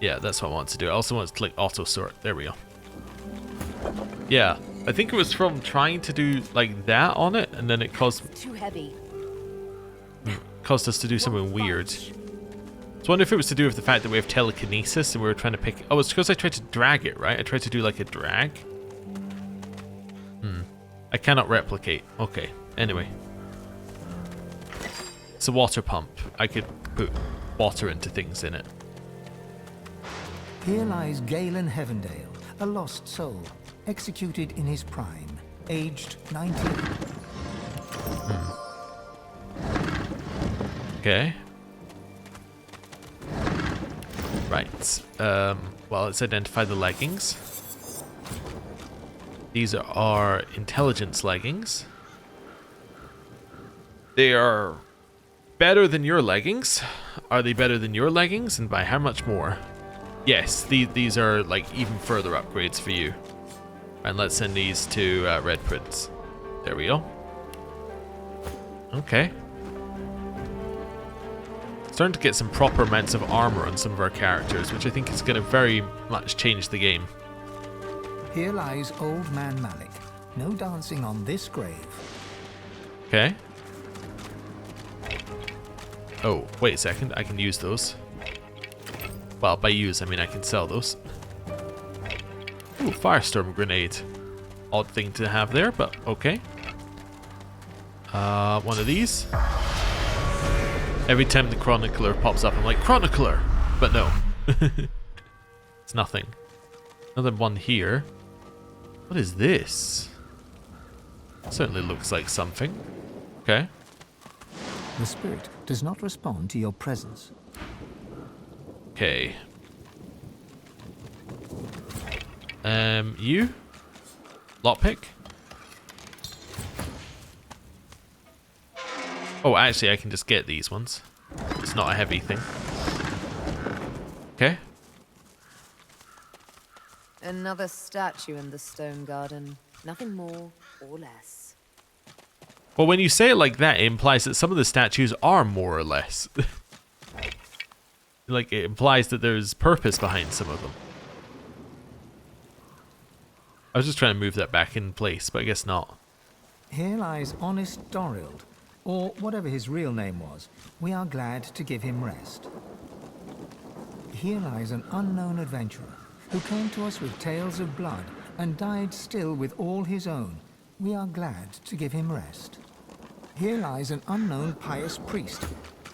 that's what I want to do. I also want to click auto sort. There we go. Yeah, I think it was from trying to do like that on it, and then it caused Too heavy. Caused us to do something weird. So I wonder if it was to do with the fact that we have telekinesis and we were trying to pick... Oh, it's because I tried to drag it, right? I tried to do like a drag. I cannot replicate. Okay, anyway. It's a water pump. I could put water into things in it. Here lies Galen Heavendale, a lost soul, executed in his prime, aged 19. Okay. Right. Well, let's identify the leggings. These are intelligence leggings. They are better than your leggings. Are they better than your leggings? And by how much more? Yes, these are like even further upgrades for you. And let's send these to Red Prince. There we go. Okay. Starting to get some proper amounts of armor on some of our characters, which I think is going to very much change the game. Here lies Old Man Malik. No dancing on this grave. Okay. Oh, wait a second. I can use those. Well, by use, I mean I can sell those. Ooh, Firestorm Grenade. Odd thing to have there, but okay. One of these. Every time the Chronicler pops up, I'm like, Chronicler! But no. It's nothing. Another one here. What is this? Certainly looks like something. Okay. The spirit does not respond to your presence. Okay. You? Lockpick? Oh, actually, I can just get these ones. It's not a heavy thing. Okay. Another statue in the stone garden. Nothing more or less. Well, when you say it like that, it implies that some of the statues are more or less. Like, it implies that there's purpose behind some of them. I was just trying to move that back in place, but I guess not. Here lies honest Dorild, or whatever his real name was. We are glad to give him rest. Here lies an unknown adventurer, who came to us with tales of blood, and died still with all his own. We are glad to give him rest. Here lies an unknown pious priest,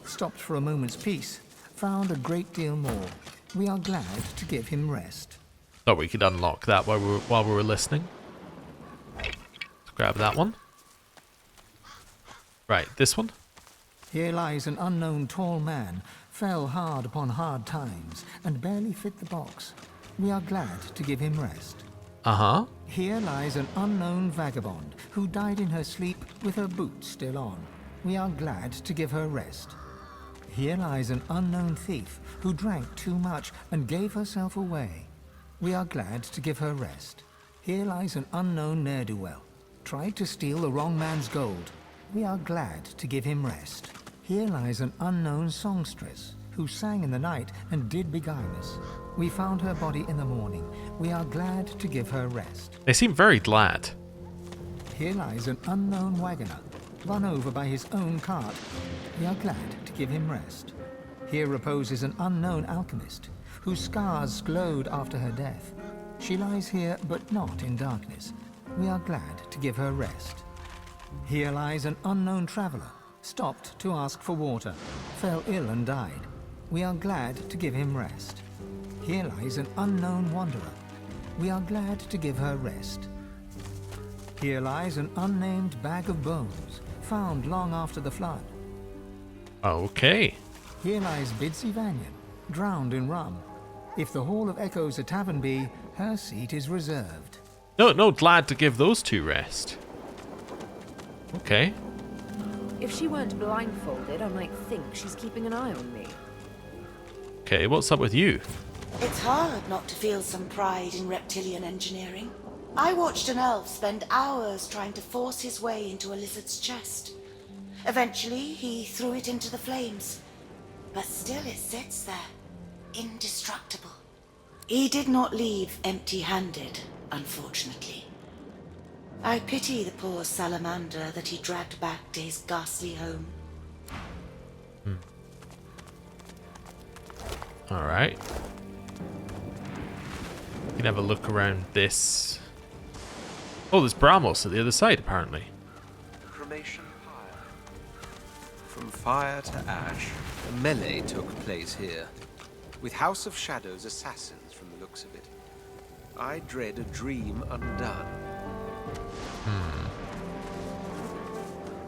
stopped for a moment's peace, found a great deal more. We are glad to give him rest. Thought we could unlock that while we were listening. Let's grab that one. Right, this one. Here lies an unknown tall man, fell hard upon hard times, and barely fit the box. We are glad to give him rest. Uh-huh. Here lies an unknown vagabond, who died in her sleep with her boots still on. We are glad to give her rest. Here lies an unknown thief, who drank too much and gave herself away. We are glad to give her rest. Here lies an unknown ne'er-do-well, tried to steal the wrong man's gold. We are glad to give him rest. Here lies an unknown songstress, who sang in the night and did beguile us. We found her body in the morning. We are glad to give her rest. They seem very glad. Here lies an unknown wagoner, run over by his own cart. We are glad to give him rest. Here reposes an unknown alchemist, whose scars glowed after her death. She lies here, but not in darkness. We are glad to give her rest. Here lies an unknown traveller, stopped to ask for water, fell ill and died. We are glad to give him rest. Here lies an unknown wanderer. We are glad to give her rest. Here lies an unnamed bag of bones, found long after the flood. Okay. Here lies Bidsy Vanyan, drowned in rum. If the Hall of Echoes a tavern be, her seat is reserved. No, glad to give those two rest. Okay. If she weren't blindfolded, I might think she's keeping an eye on me. Okay, what's up with you? It's hard not to feel some pride in reptilian engineering. I watched an elf spend hours trying to force his way into a lizard's chest. Eventually, he threw it into the flames. But still it sits there, indestructible. He did not leave empty-handed, unfortunately. I pity the poor salamander that he dragged back to his ghastly home. Alright. You can have a look around this. Oh, there's Bramos at the other side, apparently. Cremation pyre. From fire to ash, a melee took place here, with House of Shadows assassins from the looks of it. I dread a dream undone.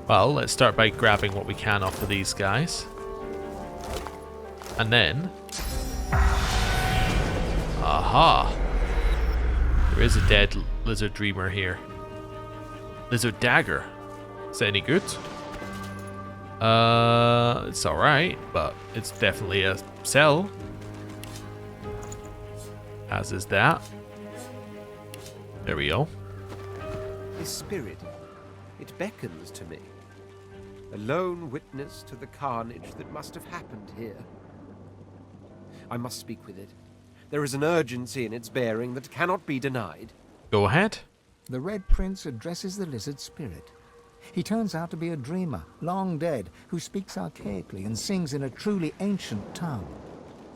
Well, let's start by grabbing what we can off of these guys. And then... Aha! There is a dead lizard dreamer here. Lizard dagger. Is that any good? It's alright, but it's definitely a sell. As is that. There we go. His spirit, it beckons to me. A lone witness to the carnage that must have happened here. I must speak with it. There is an urgency in its bearing that cannot be denied. Go ahead. The Red Prince addresses the lizard spirit. He turns out to be a dreamer, long dead, who speaks archaically and sings in a truly ancient tongue.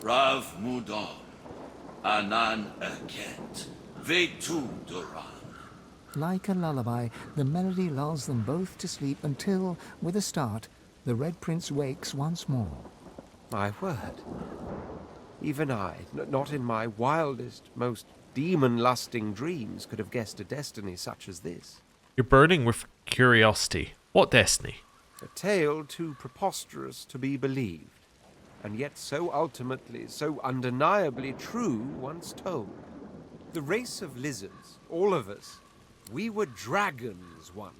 Rav Mudon, Anan Eket, Vetu Duran. Like a lullaby, the melody lulls them both to sleep until, with a start, the Red Prince wakes once more. My word. Even I, not in my wildest, most demon-lusting dreams, could have guessed a destiny such as this. You're burning with curiosity. What destiny? A tale too preposterous to be believed, and yet so ultimately, so undeniably true once told. The race of lizards, all of us, we were dragons once.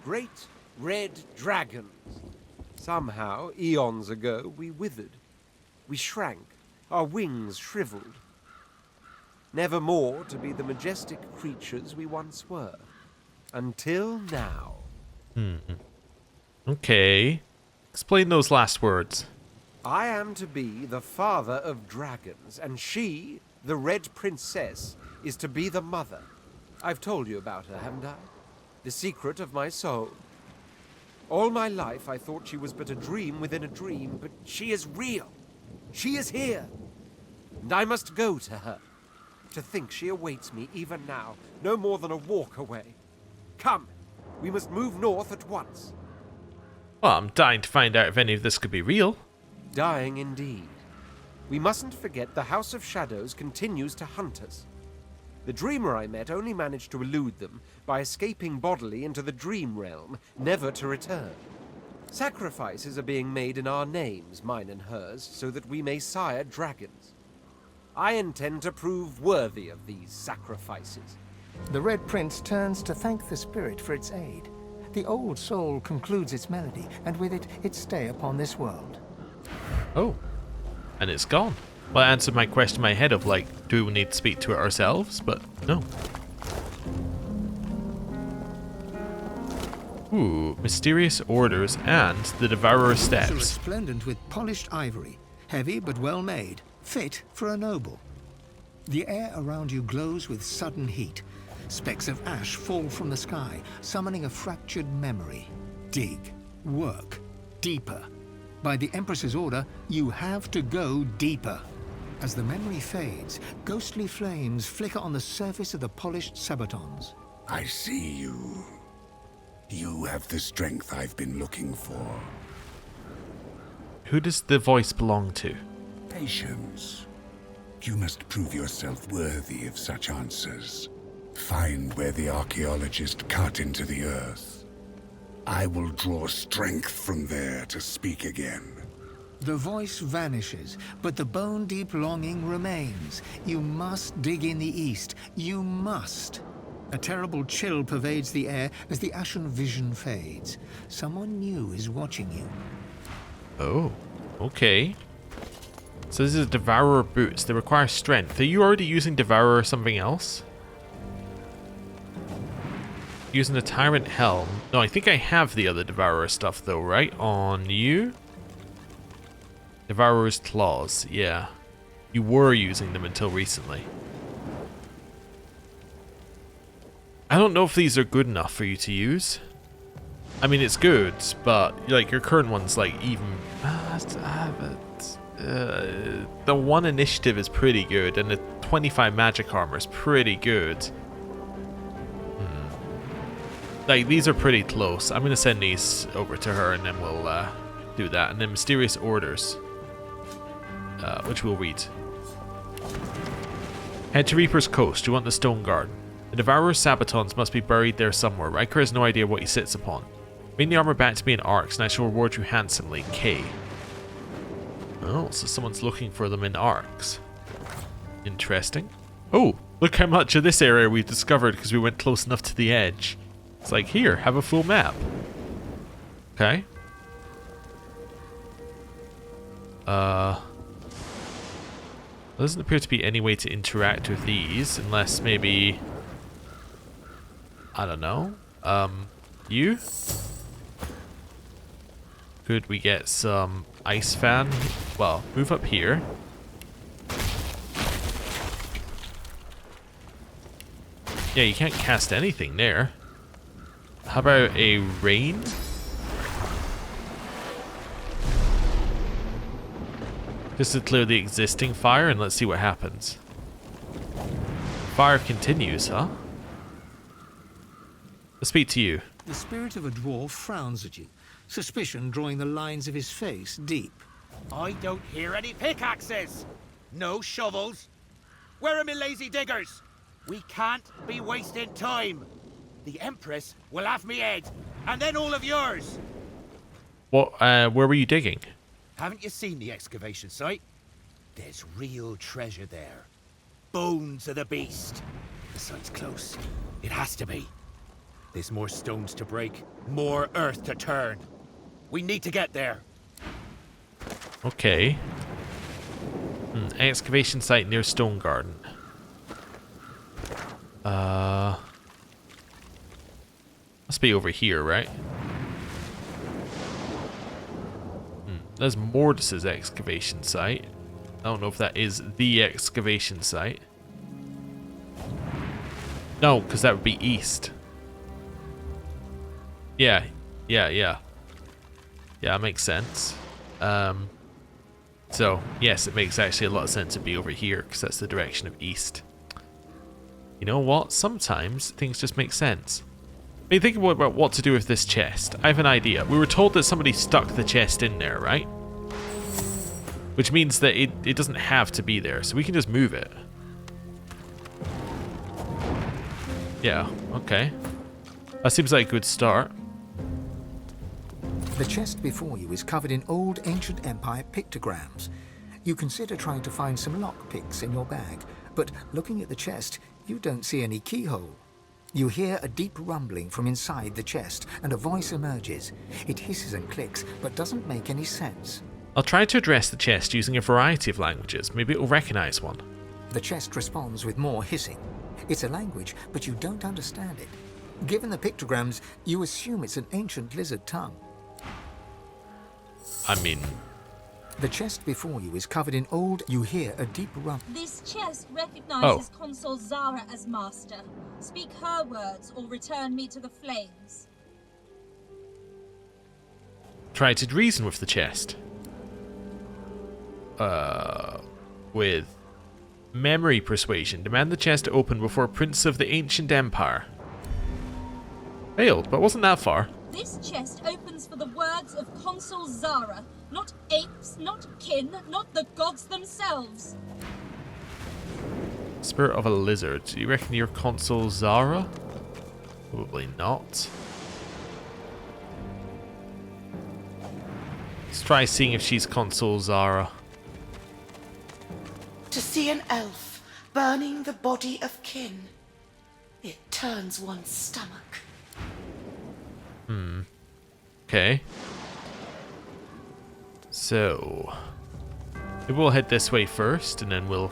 Great red dragons. Somehow, eons ago, we withered. We shrank, our wings shriveled. Never more to be the majestic creatures we once were. Until now. Okay. Explain those last words. I am to be the father of dragons, and she, the Red Princess, is to be the mother. I've told you about her, haven't I? The secret of my soul. All my life I thought she was but a dream within a dream, but she is real. She is here. And I must go to her. To think she awaits me even now, no more than a walk away. Come, we must move north at once. Well, I'm dying to find out if any of this could be real. Dying indeed. We mustn't forget the House of Shadows continues to hunt us. The dreamer I met only managed to elude them by escaping bodily into the dream realm, never to return. Sacrifices are being made in our names, mine and hers, so that we may sire dragons. I intend to prove worthy of these sacrifices. The Red Prince turns to thank the spirit for its aid. The old soul concludes its melody, and with it, its stay upon this world. Oh, and it's gone. Well, it answered my question in my head of like, do we need to speak to it ourselves? But no. Ooh, mysterious orders and the Devourer steps. Resplendent with polished ivory, heavy but well made, fit for a noble. The air around you glows with sudden heat. Specks of ash fall from the sky, summoning a fractured memory. Dig, work, deeper. By the Empress's order, you have to go deeper. As the memory fades, ghostly flames flicker on the surface of the polished sabatons. I see you. You have the strength I've been looking for. Who does the voice belong to? Patience. You must prove yourself worthy of such answers. Find where the archaeologist cut into the earth. I will draw strength from there to speak again. The voice vanishes, but the bone-deep longing remains. You must dig in the east. You must. A terrible chill pervades the air as the ashen vision fades. Someone new is watching you. Oh, okay. So this is Devourer boots. They require strength. Are you already using Devourer or something else? Using the Tyrant Helm. No, I think I have the other Devourer stuff though, right? On you? Devourer's Claws, yeah. You were using them until recently. I don't know if these are good enough for you to use. I mean, it's good, but like your current one's like even... the one initiative is pretty good, and the 25 magic armor is pretty good. Like, these are pretty close. I'm going to send these over to her, and then we'll do that. And then Mysterious Orders. Which we'll read. Head to Reaper's Coast. You want the Stone Garden. The Devourer's Sabatons must be buried there somewhere. Riker has no idea what he sits upon. Bring the armor back to me in Arcs, and I shall reward you handsomely. K. Oh, so someone's looking for them in Arcs. Interesting. Oh, look how much of this area we've discovered because we went close enough to the edge. It's like, here, have a full map. Okay. There doesn't appear to be any way to interact with these, unless maybe... I don't know. You? Could we get some ice fan? Well, move up here. Yeah, you can't cast anything there. How about a rain? Just to clear the existing fire, and let's see what happens. Fire continues, huh? Let's speak to you. The spirit of a dwarf frowns at you, suspicion drawing the lines of his face deep. I don't hear any pickaxes. No shovels. Where are my lazy diggers? We can't be wasting time. The Empress will have me head, and then all of yours. What? Where were you digging? Haven't you seen the excavation site? There's real treasure there. Bones of the beast. The site's close. It has to be. There's more stones to break, more earth to turn. We need to get there. Okay. Excavation site near Stone Garden. Must be over here, right? There's Mortis's excavation site. I don't know if that is the excavation site. No, because that would be east. Yeah, it makes sense. So, yes, it makes actually a lot of sense to be over here, because that's the direction of east. You know what? Sometimes things just make sense. I mean, think about what to do with this chest. I have an idea. We were told that somebody stuck the chest in there, right? Which means that it doesn't have to be there, so we can just move it. Yeah, okay. That seems like a good start. The chest before you is covered in old ancient empire pictograms. You consider trying to find some lockpicks in your bag, but looking at the chest, you don't see any keyhole. You hear a deep rumbling from inside the chest, and a voice emerges. It hisses and clicks, but doesn't make any sense. I'll try to address the chest using a variety of languages. Maybe it'll recognize one. The chest responds with more hissing. It's a language, but you don't understand it. Given the pictograms, you assume it's an ancient lizard tongue. I mean... The chest before you is covered in old... You hear a deep rumble. This chest recognizes Consul Zara as master. Speak her words or return me to the flames. Try to reason with the chest. With memory persuasion. Demand the chest to open before Prince of the Ancient Empire. Failed, but wasn't that far. This chest opens for the words of Consul Zara. Not apes, not kin, not the gods themselves. Spirit of a lizard. Do you reckon you're Consul Zara? Probably not. Let's try seeing if she's Consul Zara. To see an elf burning the body of kin, it turns one's stomach. Okay. So, maybe we'll head this way first, and then we'll...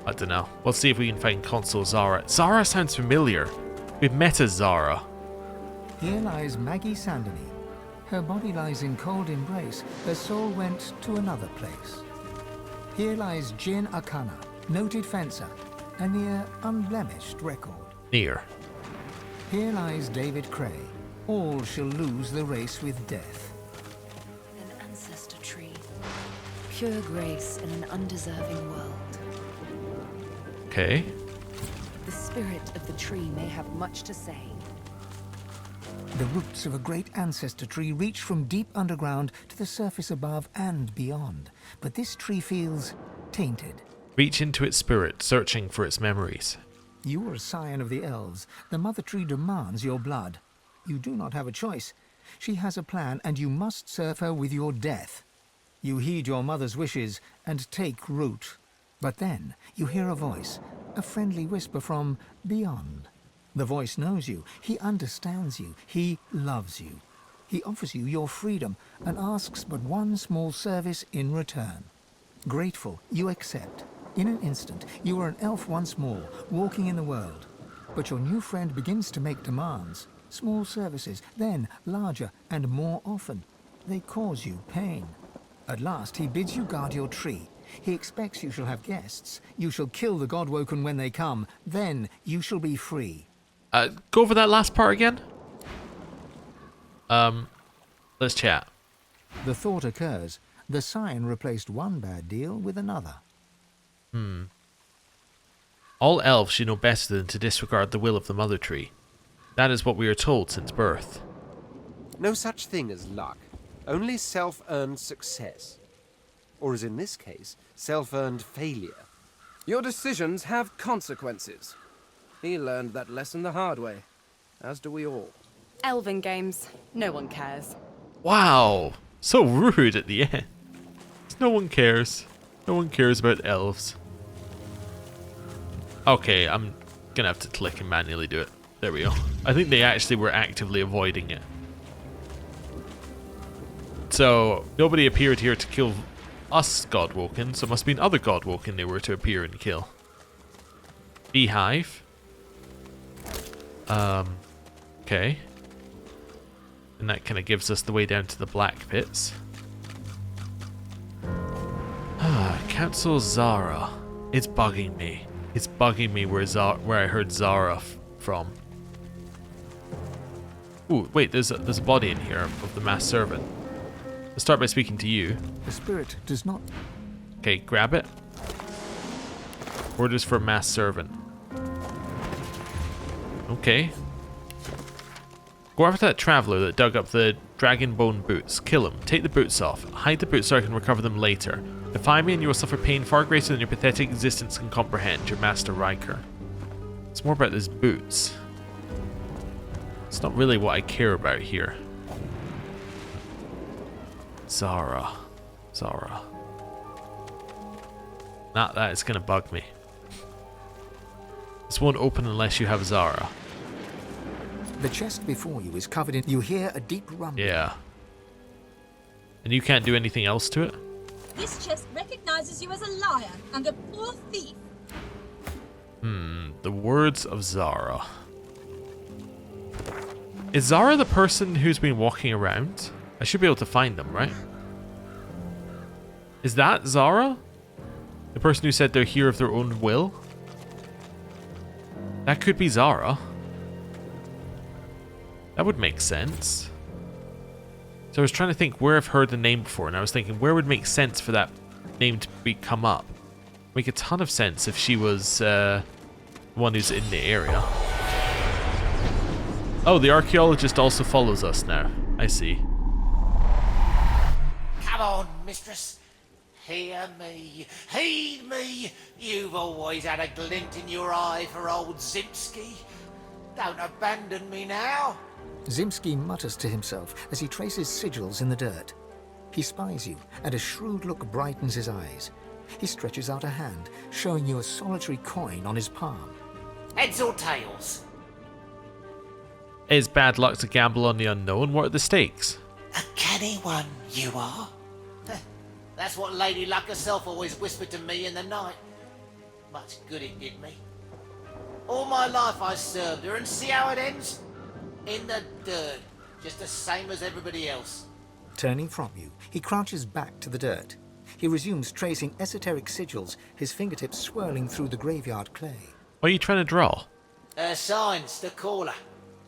I don't know. We'll see if we can find Consul Zara. Zara sounds familiar. We've met a Zara. Here lies Maggie Sandony. Her body lies in cold embrace. Her soul went to another place. Here lies Jin Akana, noted fencer, a near unblemished record. Near. Here lies David Cray. All shall lose the race with death. An ancestor tree. Pure grace in an undeserving world. Okay. The spirit of the tree may have much to say. The roots of a great ancestor tree reach from deep underground to the surface above and beyond. But this tree feels tainted. Reach into its spirit, searching for its memories. You are a scion of the elves. The mother tree demands your blood. You do not have a choice. She has a plan, and you must serve her with your death. You heed your mother's wishes and take root. But then you hear a voice, a friendly whisper from beyond. The voice knows you. He understands you. He loves you. He offers you your freedom and asks but one small service in return. Grateful, you accept. In an instant, you are an elf once more, walking in the world. But your new friend begins to make demands. Small services, then larger and more often. They cause you pain. At last, he bids you guard your tree. He expects you shall have guests. You shall kill the Godwoken when they come. Then you shall be free. Go over that last part again. Let's chat. The thought occurs. The sign replaced one bad deal with another. All elves should know better than to disregard the will of the mother tree. That is what we are told since birth. No such thing as luck. Only self-earned success. Or as in this case, self-earned failure. Your decisions have consequences. He learned that lesson the hard way, as do we all. Elven games. No one cares. Wow, so rude at the end. No one cares. No one cares about elves. Okay, I'm gonna have to click and manually do it. There we go. I think they actually were actively avoiding it. So, nobody appeared here to kill us Godwoken, so it must have been other Godwoken they were to appear and kill. Beehive. Okay. And that kind of gives us the way down to the black pits. Council Zara. It's bugging me. It's bugging me where I heard Zara from. Ooh, wait, there's a body in here of the masked servant. Let's start by speaking to you. The spirit does not... Okay, grab it. Orders for a masked servant. Okay. Go after that traveler that dug up the dragon bone boots. Kill him. Take the boots off. Hide the boots so I can recover them later. Defy me and you will suffer pain far greater than your pathetic existence can comprehend. Your master Riker. It's more about these boots. It's not really what I care about here. Zara. Not that, it's gonna bug me. This won't open unless you have Zara. The chest before you is covered in... You hear a deep rumble. Yeah. And you can't do anything else to it? This chest recognizes you as a liar and a poor thief. The words of Zara. Is Zara the person who's been walking around? I should be able to find them, right? Is that Zara? The person who said they're here of their own will? That could be Zara. That would make sense. So I was trying to think where I've heard the name before, and I was thinking where would make sense for that name to come up. Make a ton of sense if she was one who's in the area. Oh, the archaeologist also follows us now. I see. Come on, mistress. Hear me. Heed me. You've always had a glint in your eye for old Zimski. Don't abandon me now. Zimski mutters to himself as he traces sigils in the dirt. He spies you, and a shrewd look brightens his eyes. He stretches out a hand, showing you a solitary coin on his palm. Heads or tails? It's bad luck to gamble on the unknown. What are the stakes? A canny one, you are. That's what Lady Luck herself always whispered to me in the night. Much good it did me. All my life I served her, and see how it ends? In the dirt, just the same as everybody else. Turning from you, he crouches back to the dirt. He resumes tracing esoteric sigils, his fingertips swirling through the graveyard clay. What are you trying to draw? Signs to call her.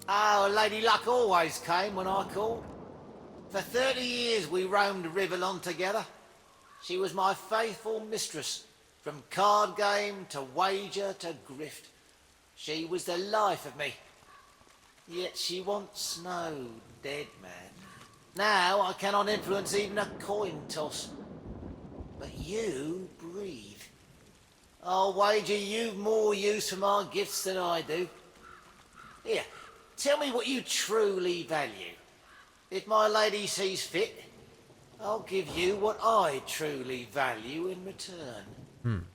Oh, Lady Luck always came when I called. For 30 years we roamed Riverlon together. She was my faithful mistress, from card game to wager to grift. She was the life of me. Yet she once no dead man. Now I cannot influence even a coin toss. But you breathe. I'll wager you've more use for my gifts than I do. Here, tell me what you truly value. If my lady sees fit, I'll give you what I truly value in return.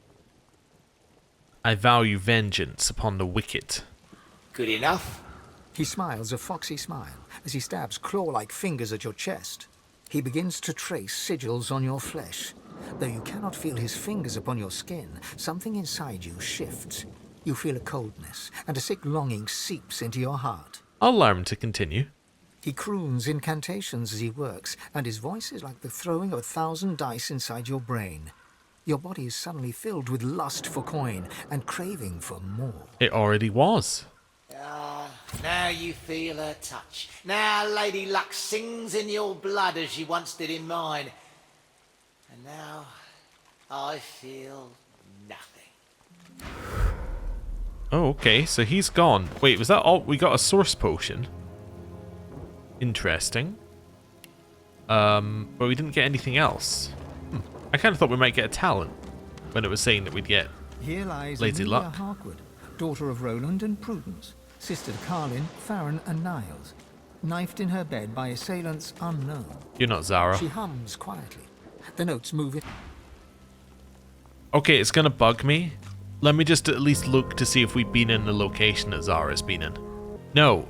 I value vengeance upon the wicked. Good enough. He smiles a foxy smile as he stabs claw-like fingers at your chest. He begins to trace sigils on your flesh. Though you cannot feel his fingers upon your skin, something inside you shifts. You feel a coldness, and a sick longing seeps into your heart. I'll allow him to continue. He croons incantations as he works, and his voice is like the throwing of 1,000 dice inside your brain. Your body is suddenly filled with lust for coin and craving for more. It already was. Now you feel her touch. Now Lady Luck sings in your blood as she once did in mine. And now I feel nothing. Oh, okay, so he's gone. Wait, was that all? We got a source potion. Interesting. But we didn't get anything else. I kind of thought we might get a talent when it was saying that we'd get Here lies Lazy Amelia Luck. Harkwood, daughter of Roland and Prudence, sister to Carlin, Farron and Niles. Knifed in her bed by assailants unknown. You're not Zara. She hums quietly. The notes move in. Okay, it's gonna bug me. Let me just at least look to see if we've been in the location that Zara's been in. No,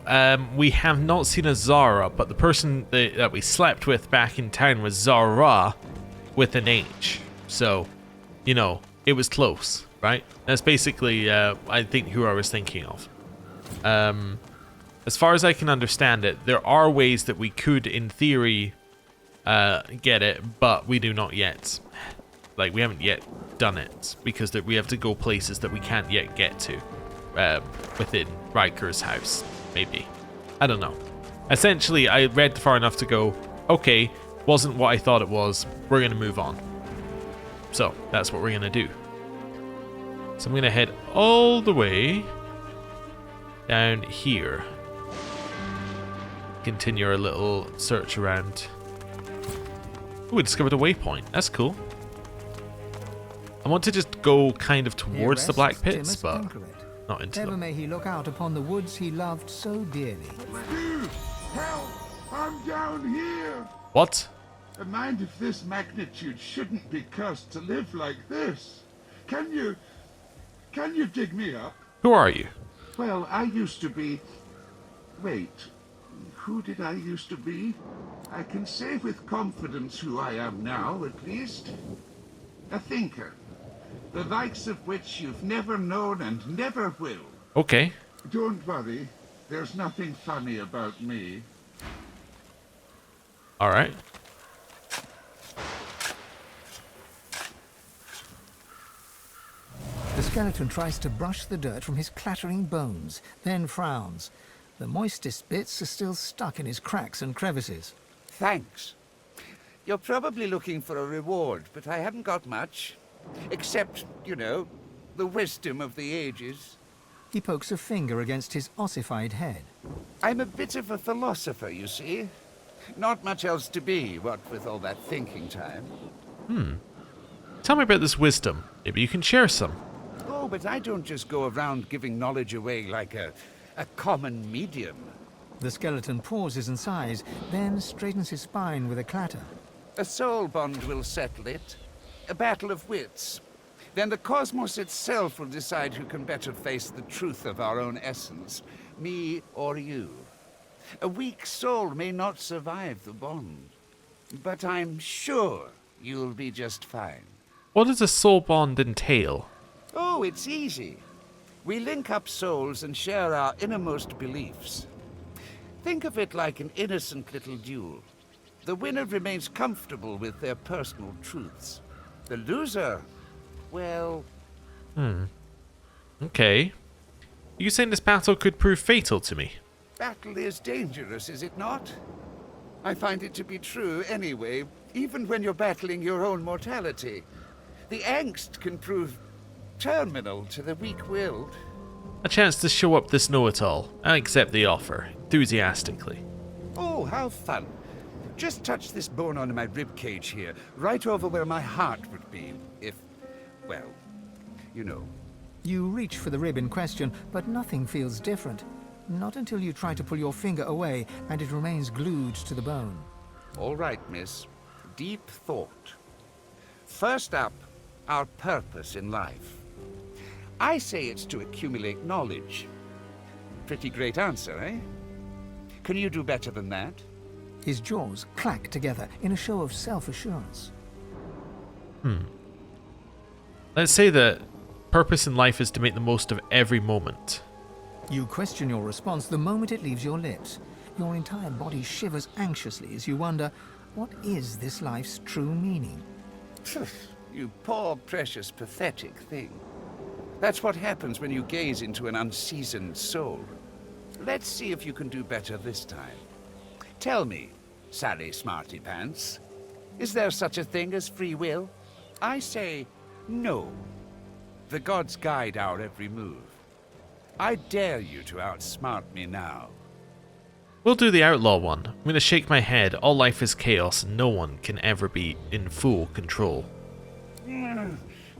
we have not seen a Zara, but the person that we slept with back in town was Zara with an H. So, you know, it was close, right? That's basically, I think, who I was thinking of. As far as I can understand it, there are ways that we could, in theory, get it, but we do not yet. Like, we haven't yet done it, because we have to go places that we can't yet get to within Riker's house, maybe. I don't know. Essentially, I read far enough to go, okay, wasn't what I thought it was, we're going to move on. So, that's what we're going to do. So I'm going to head all the way down here. Continue our little search around. Oh, we discovered a waypoint. That's cool. I want to just go kind of towards the black pits, but not into Ever them. may he look out upon the woods he loved so dearly. Help! I'm down here! What? A mind of this magnitude shouldn't be cursed to live like this. Can you dig me up? Who are you? Well, I used to be... Wait, who did I used to be? I can say with confidence who I am now, at least. A thinker. The likes of which you've never known and never will. Okay. Don't worry, there's nothing funny about me. Alright. The skeleton tries to brush the dirt from his clattering bones, then frowns. The moistest bits are still stuck in his cracks and crevices. Thanks. You're probably looking for a reward, but I haven't got much. Except, you know, the wisdom of the ages. He pokes a finger against his ossified head. I'm a bit of a philosopher, you see. Not much else to be, what with all that thinking time. Tell me about this wisdom. Maybe you can share some. Oh, but I don't just go around giving knowledge away like a common medium. The skeleton pauses and sighs, then straightens his spine with a clatter. A soul bond will settle it. A battle of wits. Then the cosmos itself will decide who can better face the truth of our own essence, me or you. A weak soul may not survive the bond, but I'm sure you'll be just fine. What does a soul bond entail? Oh, it's easy. We link up souls and share our innermost beliefs. Think of it like an innocent little duel. The winner remains comfortable with their personal truths. The loser, well... Okay. You saying this battle could prove fatal to me? Battle is dangerous, is it not? I find it to be true anyway, even when you're battling your own mortality. The angst can prove terminal to the weak-willed. A chance to show up this know-it-all. I accept the offer, enthusiastically. Oh, how fun. Just touch this bone on my rib cage here, right over where my heart would be, if, well, you know. You reach for the rib in question, but nothing feels different. Not until you try to pull your finger away and it remains glued to the bone. All right, miss. Deep thought. First up, our purpose in life. I say it's to accumulate knowledge. Pretty great answer, eh? Can you do better than that? His jaws clack together in a show of self-assurance. Let's say that purpose in life is to make the most of every moment. You question your response the moment it leaves your lips. Your entire body shivers anxiously as you wonder, what is this life's true meaning? You poor, precious, pathetic thing. That's what happens when you gaze into an unseasoned soul. Let's see if you can do better this time. Tell me, Sally Smarty Pants, is there such a thing as free will? I say no. The gods guide our every move. I dare you to outsmart me now. We'll do the outlaw one. I'm going to shake my head. All life is chaos and no one can ever be in full control.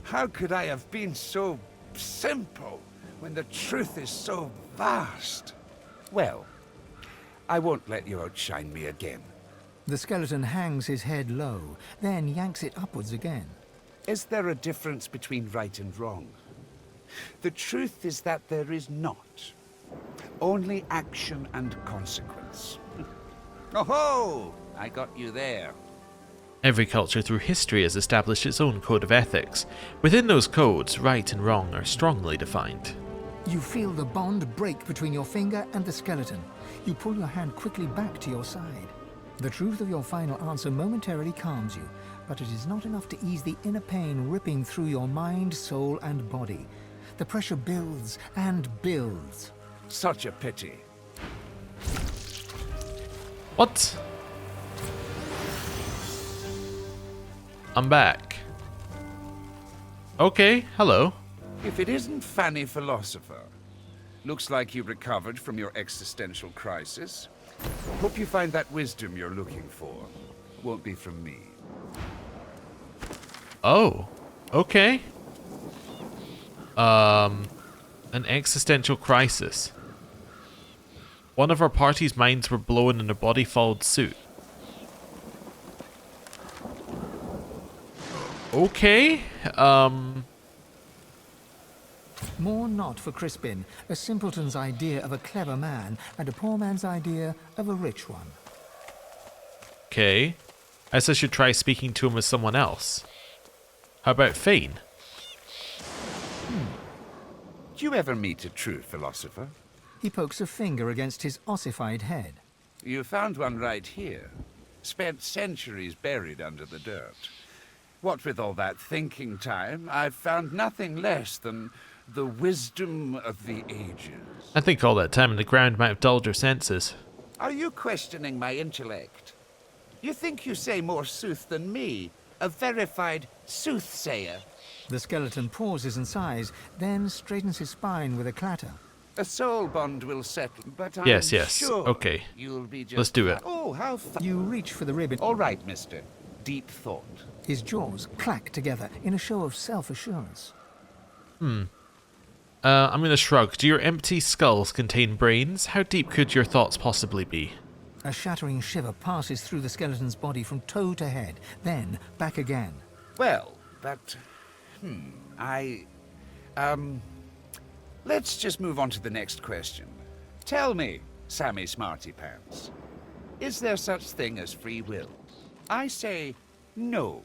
How could I have been so simple when the truth is so vast? Well, I won't let you outshine me again. The skeleton hangs his head low, then yanks it upwards again. Is there a difference between right and wrong? The truth is that there is not. Only action and consequence. Oh-ho! I got you there. Every culture through history has established its own code of ethics. Within those codes, right and wrong are strongly defined. You feel the bond break between your finger and the skeleton. You pull your hand quickly back to your side. The truth of your final answer momentarily calms you, but it is not enough to ease the inner pain ripping through your mind, soul, and body. The pressure builds and builds. Such a pity. What? I'm back. Okay, hello. If it isn't Fanny Philosopher. Looks like you recovered from your existential crisis. Hope you find that wisdom you're looking for. Won't be from me. Oh, okay. An existential crisis. One of our party's minds were blown and a body followed suit. Okay, More not for Crispin, a simpleton's idea of a clever man, and a poor man's idea of a rich one. okay. I guess I should try speaking to him as someone else. How about Fane? Do you ever meet a true philosopher? He pokes a finger against his ossified head. You found one right here. Spent centuries buried under the dirt. What with all that thinking time, I've found nothing less than the wisdom of the ages. I think all that time in the ground might have dulled your senses. Are you questioning my intellect? You think you say more sooth than me, a verified soothsayer? The skeleton pauses and sighs, then straightens his spine with a clatter. A soul bond will settle, but I'm Yes, sure okay. you'll be just Let's do it. Oh, how You reach for the ribbon. All right, mister. Deep thought. His jaws clack together in a show of self-assurance. I'm gonna shrug. Do your empty skulls contain brains? How deep could your thoughts possibly be? A shattering shiver passes through the skeleton's body from toe to head, then back again. Well, but... Let's just move on to the next question. Tell me, Sammy Smarty Pants, is there such thing as free will? I say no.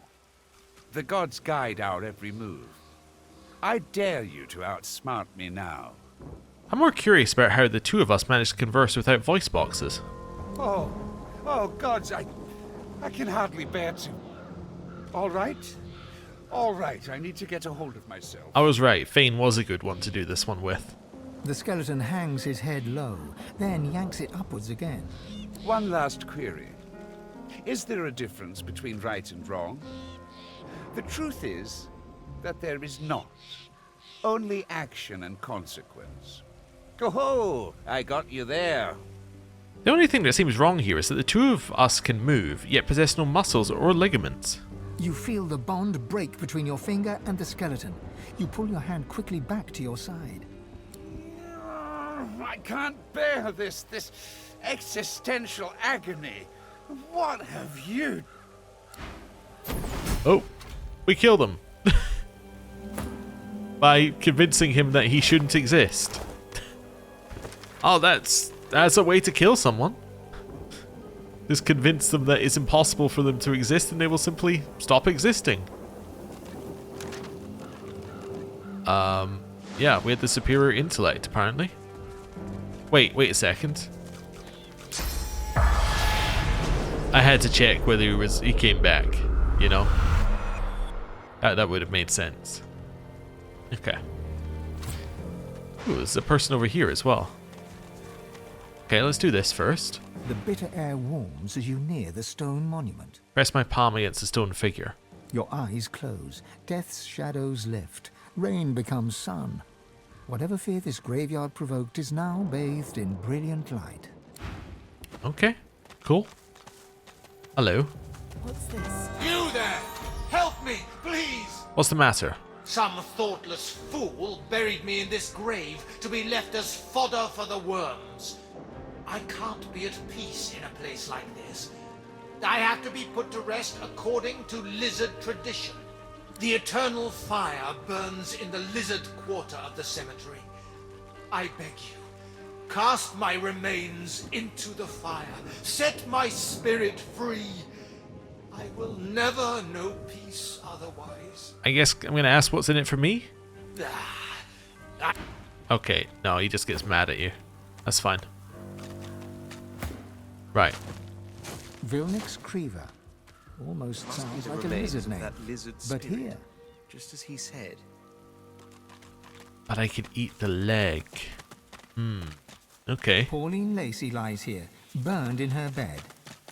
The gods guide our every move. I dare you to outsmart me now. I'm more curious about how the two of us managed to converse without voice boxes. Oh, gods, I can hardly bear to. All right, I need to get a hold of myself. I was right, Fane was a good one to do this one with. The skeleton hangs his head low, then yanks it upwards again. One last query. Is there a difference between right and wrong? The truth is that there is not. Only action and consequence. Oh-ho! I got you there. The only thing that seems wrong here is that the two of us can move, yet possess no muscles or ligaments. You feel the bond break between your finger and the skeleton. You pull your hand quickly back to your side. I can't bear this existential agony. What have you... Oh, we killed him. By convincing him that he shouldn't exist. Oh, that's a way to kill someone. Just convince them that it's impossible for them to exist and they will simply stop existing. Yeah, we had the superior intellect, apparently. Wait a second. I had to check whether he came back, you know? That would have made sense. Okay. Ooh, there's a person over here as well. Okay, let's do this first. The bitter air warms as you near the stone monument. Press my palm against the stone figure. Your eyes close. Death's shadows lift. Rain becomes sun. Whatever fear this graveyard provoked is now bathed in brilliant light. Okay, cool. Hello. What's this? You there! Help me, please! What's the matter? Some thoughtless fool buried me in this grave to be left as fodder for the worms. I can't be at peace in a place like this. I have to be put to rest according to lizard tradition. The eternal fire burns in the lizard quarter of the cemetery. I beg you, cast my remains into the fire. Set my spirit free. I will never know peace otherwise. I guess I'm gonna ask what's in it for me? Okay, no, he just gets mad at you. That's fine. Right. Vilnix Creever. Almost Must be sounds the like a remains lizard of name. that lizard But spirit, here, just as he said. But I could eat the leg. Okay. Pauline Lacey lies here, burned in her bed.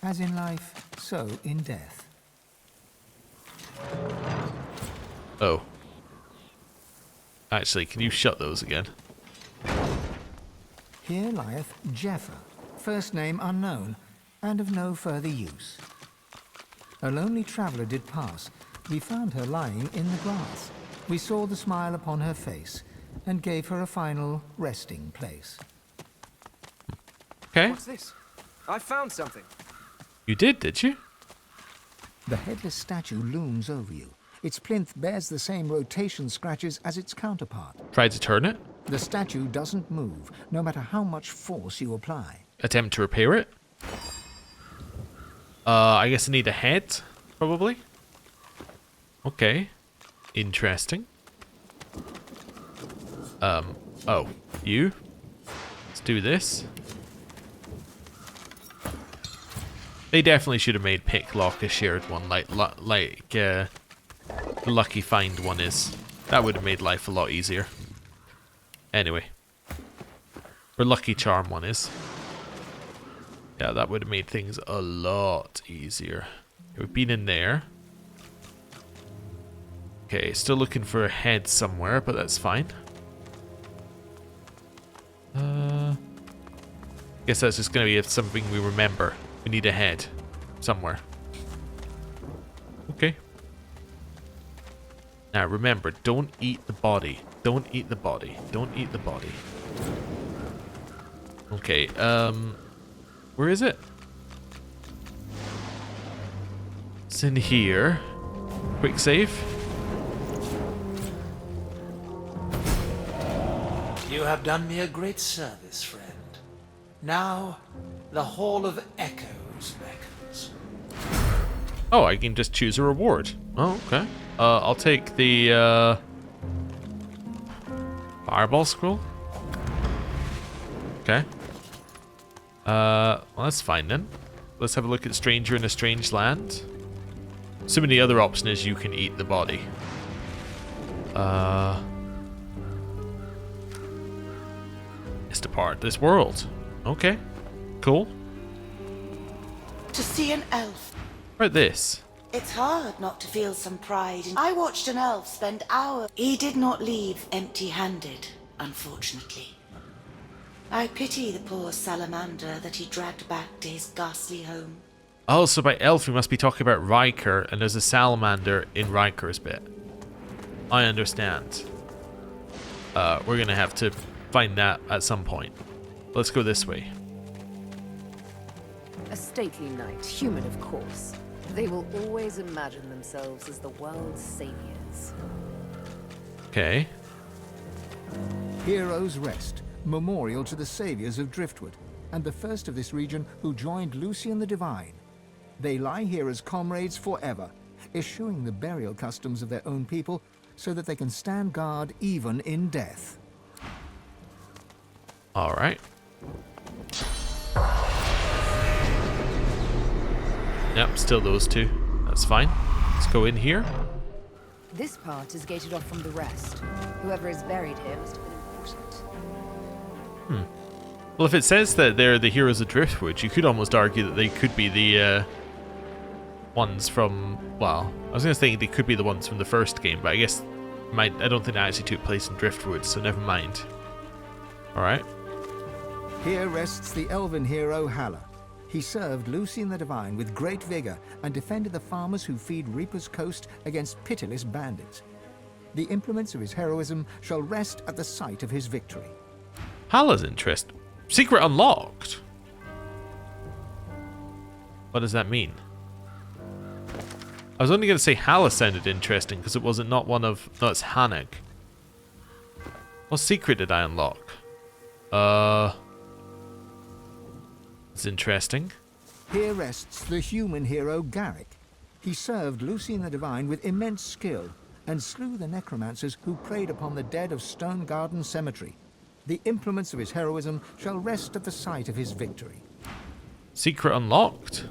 As in life, so in death. Oh. Actually, can you shut those again? Here lieth Jeffa, first name unknown, and of no further use. A lonely traveller did pass. We found her lying in the grass. We saw the smile upon her face, and gave her a final resting place. Okay. What's this? I found something. You did you? The headless statue looms over you. Its plinth bears the same rotation scratches as its counterpart. Try to turn it. The statue doesn't move, no matter how much force you apply. Attempt to repair it. I guess I need a head, probably. Okay. Interesting. Oh, you? Let's do this. They definitely should have made Pick Lock a shared one, like the Lucky Find one is. That would have made life a lot easier. Anyway. Or Lucky Charm one is. Yeah, that would have made things a lot easier. We've been in there. Okay, still looking for a head somewhere, but that's fine. Guess that's just gonna be something we remember. We need a head somewhere. Okay. Now remember, don't eat the body. Don't eat the body. Don't eat the body. Okay, where is it? It's in here. Quick save. You have done me a great service, friend. Now, the Hall of Echoes beckons. Oh, I can just choose a reward. Oh, okay. I'll take the Fireball Scroll. Okay. Well, that's fine then. Let's have a look at Stranger in a Strange Land. Assuming the other option is you can eat the body. It's to part this world. Okay. Cool. To see an elf. Right, this. It's hard not to feel some pride I watched an elf spend hours. He did not leave empty-handed, unfortunately. I pity the poor salamander that he dragged back to his ghastly home. Oh, so by elf we must be talking about Riker, and there's a salamander in Riker's bit. I understand. We're gonna have to find that at some point. Let's go this way. A stately knight, human of course. They will always imagine themselves as the world's saviors. Okay. Heroes Rest, memorial to the saviors of Driftwood, and the first of this region who joined Lucian the Divine. They lie here as comrades forever, eschewing the burial customs of their own people so that they can stand guard even in death. Alright. Yep, still those two. That's fine. Let's go in here. This part is gated off from the rest. Whoever is buried here must have been important. Well, if it says that they're the heroes of Driftwood, you could almost argue that they could be the ones from... Well, I was going to say they could be the ones from the first game, but I guess I don't think that actually took place in Driftwood, so never mind. Alright. Here rests the elven hero Halla. He served Lucian the Divine with great vigor and defended the farmers who feed Reaper's Coast against pitiless bandits. The implements of his heroism shall rest at the site of his victory. Halla's interest. Secret unlocked. What does that mean? I was only going to say Halla sounded interesting because it wasn't not one of... No, it's Hannig. What secret did I unlock? It's interesting. Here rests the human hero Garrick. He served Lucian the Divine with immense skill and slew the necromancers who preyed upon the dead of Stone Garden Cemetery. The implements of his heroism shall rest at the site of his victory. Secret unlocked?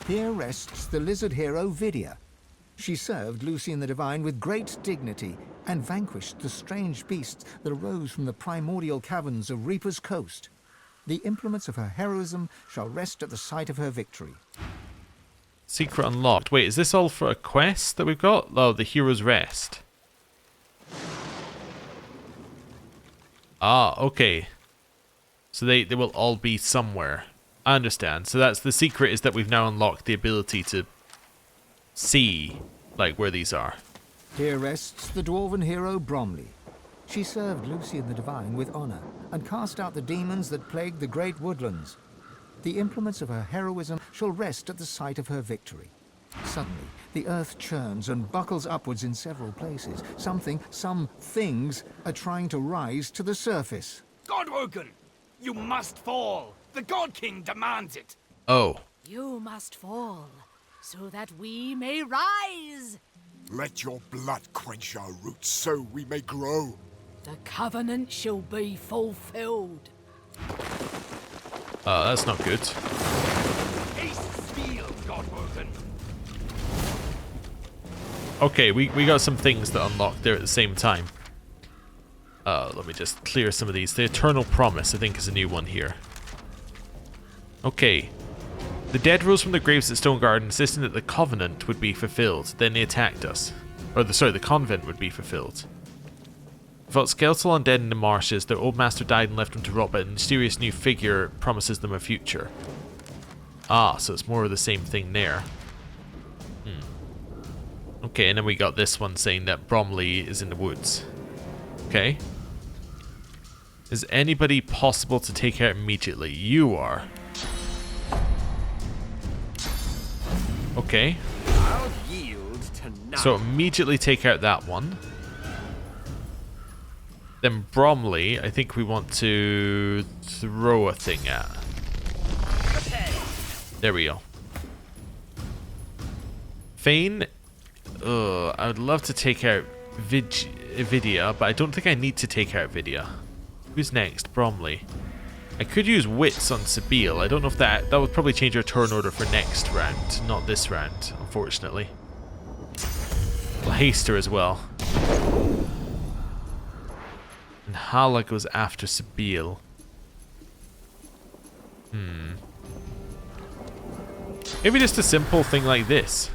Here rests the lizard hero Vidia. She served Lucian the Divine with great dignity and vanquished the strange beasts that arose from the primordial caverns of Reaper's Coast. The implements of her heroism shall rest at the site of her victory. Secret unlocked. Wait, is this all for a quest that we've got? Oh, the Hero's Rest. Ah, okay. So they will all be somewhere. I understand. So that's the secret, is that we've now unlocked the ability to see, like, where these are. Here rests the dwarven hero Bromley. She served Lucian the Divine with honor and cast out the demons that plagued the great woodlands. The implements of her heroism shall rest at the site of her victory. Suddenly, the earth churns and buckles upwards in several places. Some things are trying to rise to the surface. Godwoken! You must fall! The God King demands it! Oh. You must fall, so that we may rise. Let your blood quench our roots, so we may grow. The covenant shall be fulfilled. That's not good. Okay, we got some things that unlocked there at the same time. Let me just clear some of these. The Eternal Promise, I think, is a new one here. Okay. The dead rose from the graves at Stone Garden, insisting that the covenant would be fulfilled. Then they attacked us. Or, the convent would be fulfilled. Fought skeletal undead in the marshes. Their old master died and left them to rot, but a mysterious new figure promises them a future. Ah, so it's more of the same thing there. Okay, and then we got this one saying that Bromley is in the woods. Okay. Is anybody possible to take out immediately? You are. Okay. I'll yield to none. So immediately take out that one. Then Bromley, I think we want to throw a thing at. There we go. Fane. I would love to take out Vidia, but I don't think I need to take out Vidia. Who's next? Bromley. I could use Wits on Sabile. I don't know if that would probably change our turn order for next round, not this round, unfortunately. We'll haste her as well. And Hala goes after Sabile. Maybe just a simple thing like this.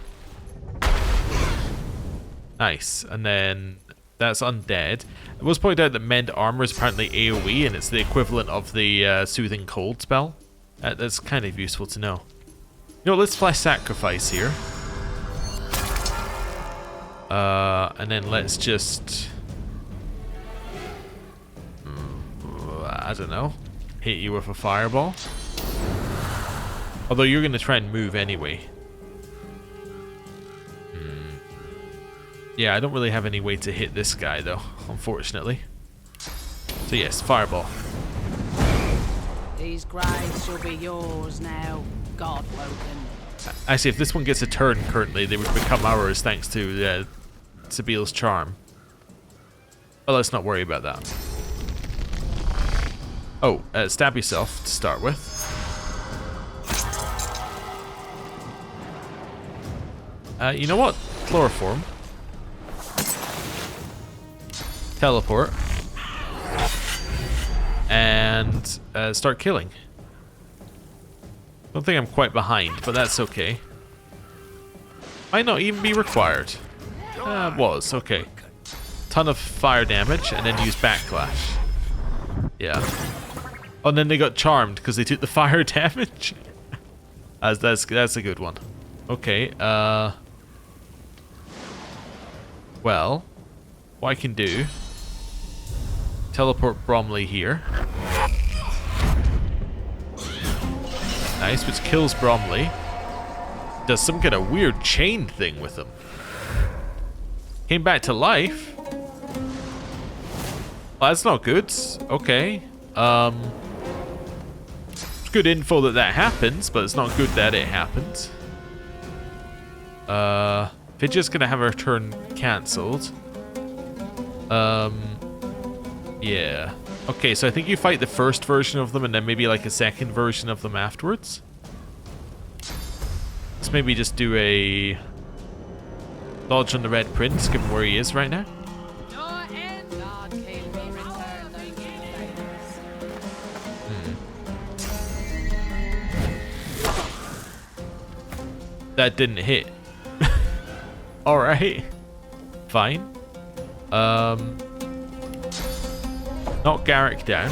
Nice. And then that's undead. It was pointed out that Mend Armor is apparently AoE, and it's the equivalent of the Soothing Cold spell. That's kind of useful to know. You know, let's flash Sacrifice here. And then let's just... I don't know. Hit you with a fireball. Although you're going to try and move anyway. Yeah, I don't really have any way to hit this guy though, unfortunately. So yes, fireball. These graves shall be yours now, Godwoken. Actually, if this one gets a turn currently, they would become ours thanks to Sabile's charm. But let's not worry about that. Oh, stab yourself to start with. You know what? Chloroform. Teleport. And start killing. Don't think I'm quite behind, but that's okay. Might not even be required. Was, okay. Ton of fire damage, and then use backlash. Yeah. Oh, and then they got charmed because they took the fire damage. That's a good one. Okay, well, what I can do... Teleport Bromley here. Nice, which kills Bromley. Does some kind of weird chain thing with him. Came back to life. Well, that's not good. Okay. It's good info that happens, but it's not good that it happens. Vidya's gonna have her turn cancelled. Yeah. Okay, so I think you fight the first version of them and then maybe like a second version of them afterwards. maybe just do a dodge on the Red Prince, given where he is right now. That didn't hit. Alright. Fine. Knock Garrick down.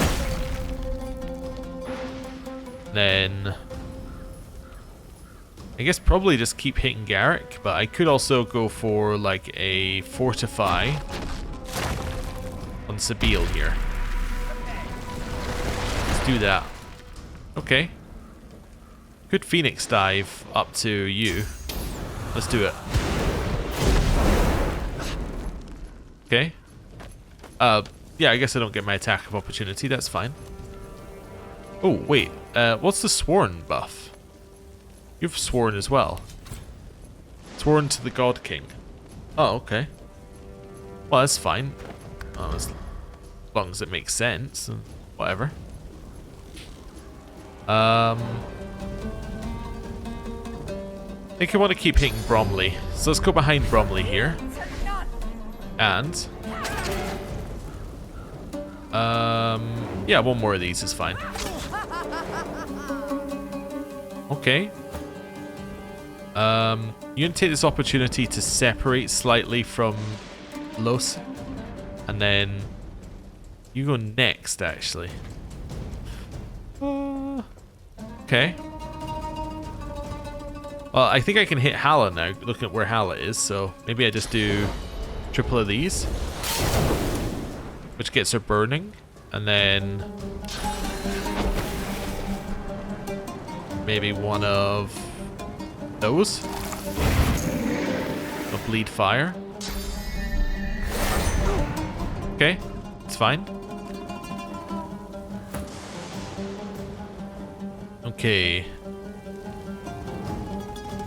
Then I guess probably just keep hitting Garrick, but I could also go for like a fortify on Sabine here. Let's do that. Okay. Could Phoenix dive up to you. Let's do it. Okay. Yeah, I guess I don't get my attack of opportunity. That's fine. Oh, wait. What's the sworn buff? You've sworn as well. Sworn to the God King. Oh, okay. Well, that's fine. Oh, as long as it makes sense. Whatever. I think I want to keep hitting Bromley. So let's go behind Bromley here. And yeah, one more of these is fine. Okay. You can take this opportunity to separate slightly from Los, and then you go next, actually. Okay. Well, I think I can hit Hala now, looking at where Hala is, so maybe I just do triple of these, which gets her burning, and then maybe one of those. A bleed fire. Okay, it's fine. Okay.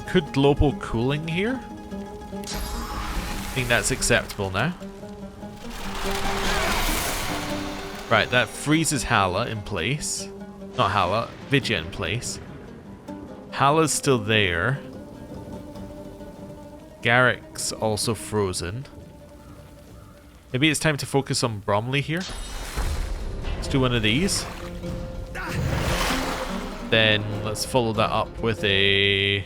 Could global cooling here? I think that's acceptable now. Right, that freezes Hala in place. Not Hala, Vidya in place. Hala's still there. Garrick's also frozen. Maybe it's time to focus on Bromley here. Let's do one of these. Then let's follow that up with a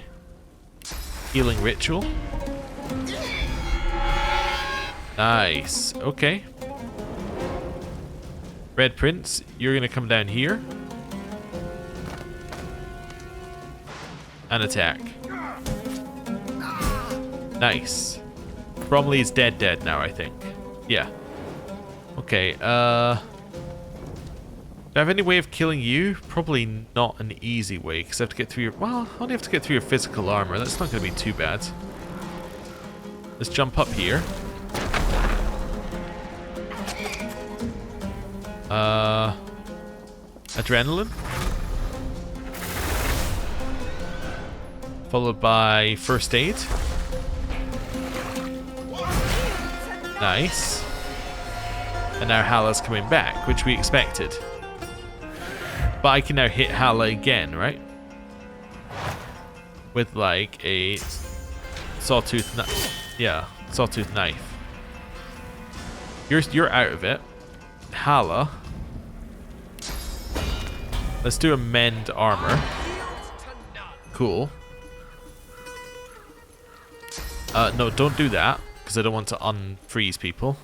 healing ritual. Nice. Okay. Red Prince, you're going to come down here. And attack. Nice. Bromley's dead now, I think. Yeah. Okay, do I have any way of killing you? Probably not an easy way, because I have to get through your... Well, I only have to get through your physical armor. That's not going to be too bad. Let's jump up here. Adrenaline. Followed by first aid. Nice. And now Hala's coming back, which we expected. But I can now hit Hala again, right? With like a sawtooth knife. Yeah, sawtooth knife. You're out of it. Hala. Let's do a mend armor. Cool. No, don't do that, because I don't want to unfreeze people.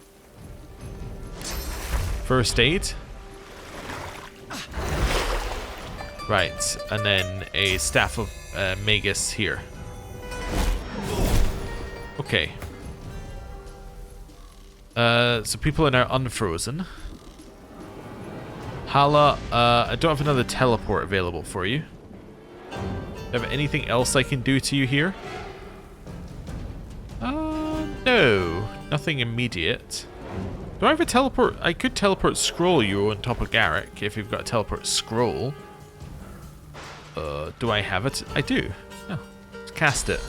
First aid. Right, and then a staff of Magus here. Okay. So people are now unfrozen. Hala, I don't have another teleport available for you. Do I have anything else I can do to you here? No, nothing immediate. Do I have a teleport? I could teleport scroll you on top of Garrick if you've got a teleport scroll. Do I have it? I do. Oh, let's cast it.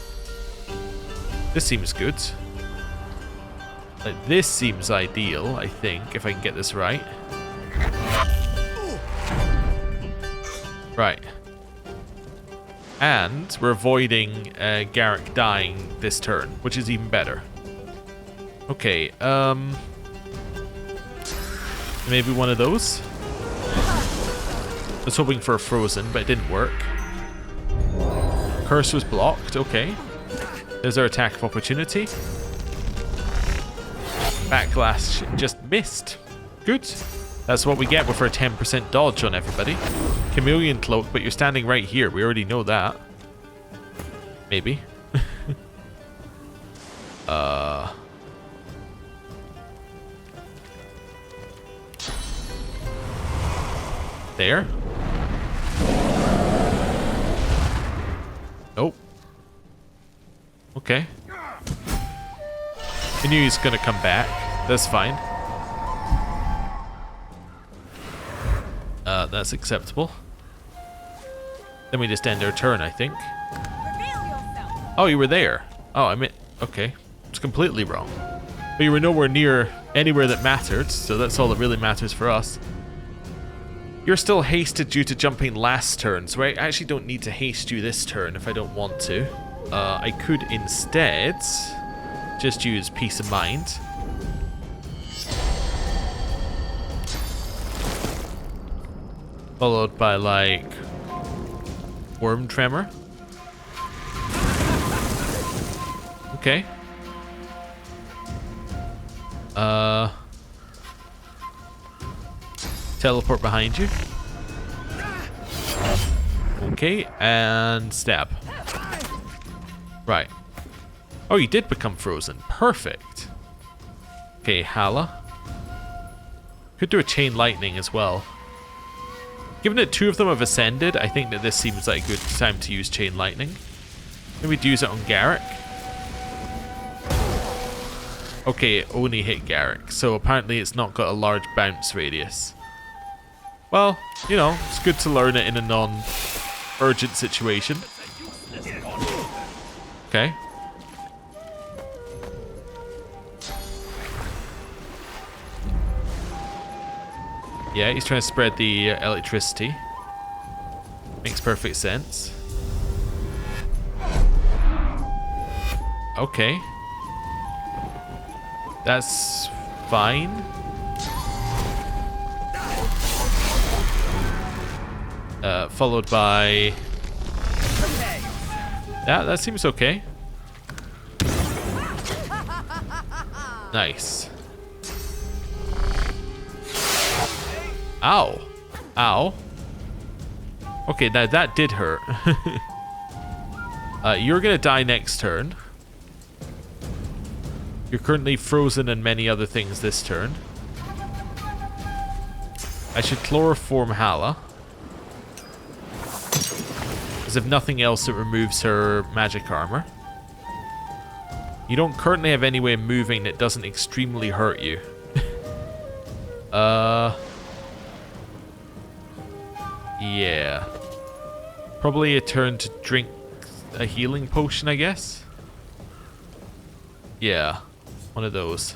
This seems good. Like, this seems ideal, I think, if I can get this right. Right. And we're avoiding Garrick dying this turn, which is even better. Okay, maybe one of those? I was hoping for a frozen, but it didn't work. Curse was blocked, okay. There's our attack of opportunity. Backlash just missed. Good. That's what we get with our 10% dodge on everybody. Chameleon cloak, but you're standing right here. We already know that. Maybe. There. Nope. Okay. I knew he was gonna come back. That's fine. That's acceptable. Then we just end our turn, I think. Oh, you were there. Oh, I mean, okay. It's completely wrong. But you were nowhere near anywhere that mattered, so that's all that really matters for us. You're still hasted due to jumping last turn, so I actually don't need to haste you this turn if I don't want to. I could instead just use peace of mind. Followed by, like, worm tremor. Okay. Teleport behind you. Okay, and stab. Right. Oh, you did become frozen. Perfect. Okay, Hala. Could do a chain lightning as well. Given that two of them have ascended, I think that this seems like a good time to use chain lightning. Maybe we'd use it on Garrick. Okay, it only hit Garrick, so apparently it's not got a large bounce radius. Well, you know, it's good to learn it in a non-urgent situation. Okay. Yeah, he's trying to spread the electricity. Makes perfect sense. Okay. That's fine. Followed by... That seems okay. Nice. Ow. Ow. Okay, now that did hurt. You're gonna die next turn. You're currently frozen and many other things this turn. I should chloroform Hala. Because if nothing else, it removes her magic armor. You don't currently have any way of moving that doesn't extremely hurt you. Yeah. Probably a turn to drink a healing potion, I guess. Yeah. One of those.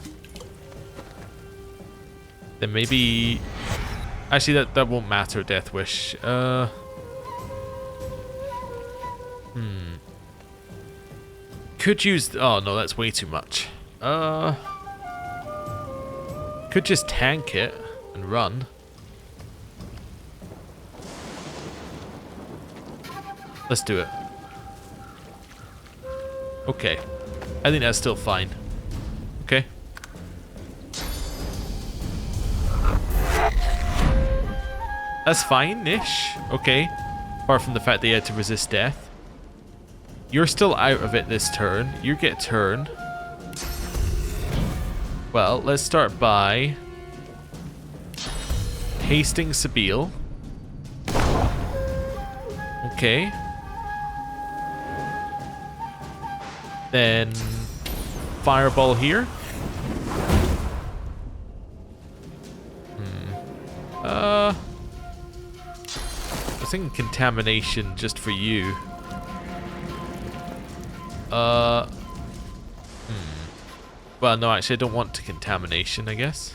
Then maybe... Actually, that won't matter, Death Wish. Could use... Oh, no, that's way too much. Could just tank it and run. Let's do it. Okay. I think that's still fine. Okay. That's fine-ish. Okay. Apart from the fact that you had to resist death. You're still out of it this turn. You get a turn. Well, let's start by hasting Sabile. Okay. Then fireball here. I was thinking contamination just for you. Well, no, actually, I don't want to contamination, I guess.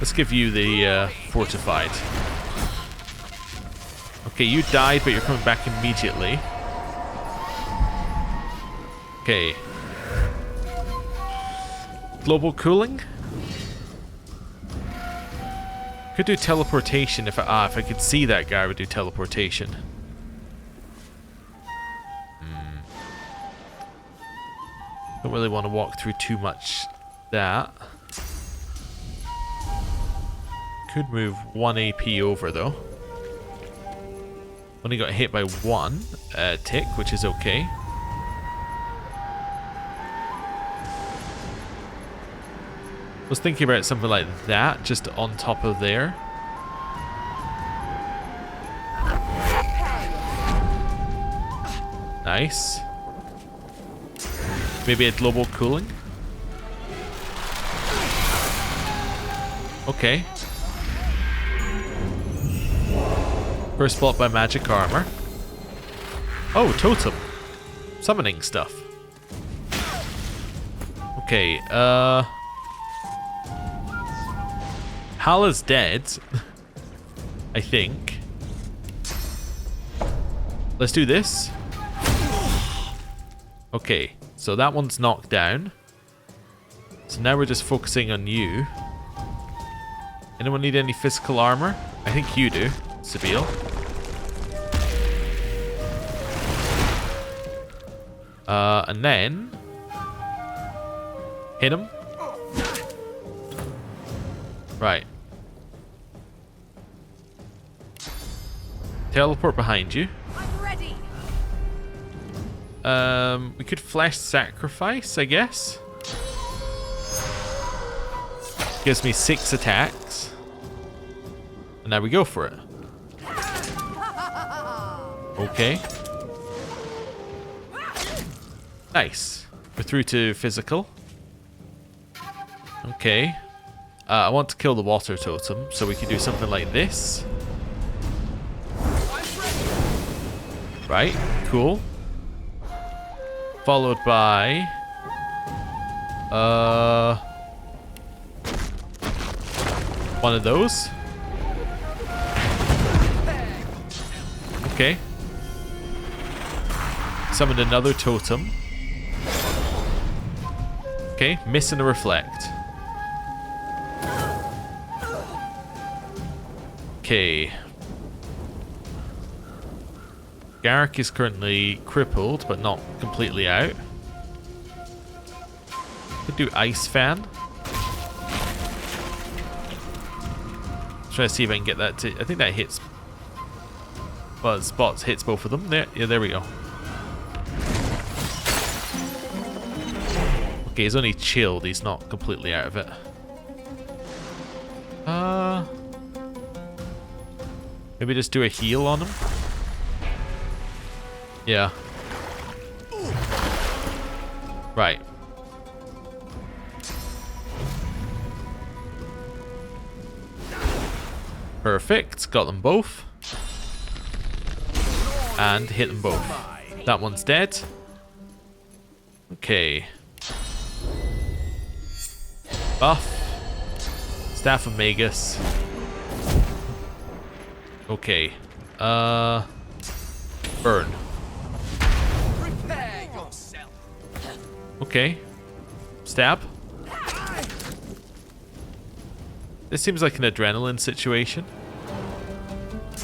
Let's give you the fortified. Okay, you died, but you're coming back immediately. Okay. Global cooling? Could do teleportation if I could see that guy, I would do teleportation. Don't really want to walk through too much that. Could move 1 AP over though. Only got hit by 1 tick, which is okay. I was thinking about something like that, just on top of there. Nice. Maybe a global cooling? Okay. First block by magic armor. Oh, totem. Summoning stuff. Okay, Hala's dead. I think. Let's do this. Okay, so that one's knocked down. So now we're just focusing on you. Anyone need any physical armor? I think you do, Sabine. And then hit him. Right. Teleport behind you. I'm ready. We could flesh sacrifice, I guess. Gives me 6 attacks. And now we go for it. Okay. Nice. We're through to physical. Okay. I want to kill the water totem, so we can do something like this. Right, cool. Followed by one of those. Okay. Summoned another totem. Okay, miss and a reflect. Okay. Garrick is currently crippled, but not completely out. Could do Ice Fan. Try to see if I can get that to... I think that hits... Well, spots hits both of them. There, yeah, there we go. Okay, he's only chilled. He's not completely out of it. Maybe just do a heal on him. Yeah. Right. Perfect. Got them both. And hit them both. That one's dead. Okay. Buff. Staff of Magus. Okay. Burn. Okay. Stab. This seems like an adrenaline situation.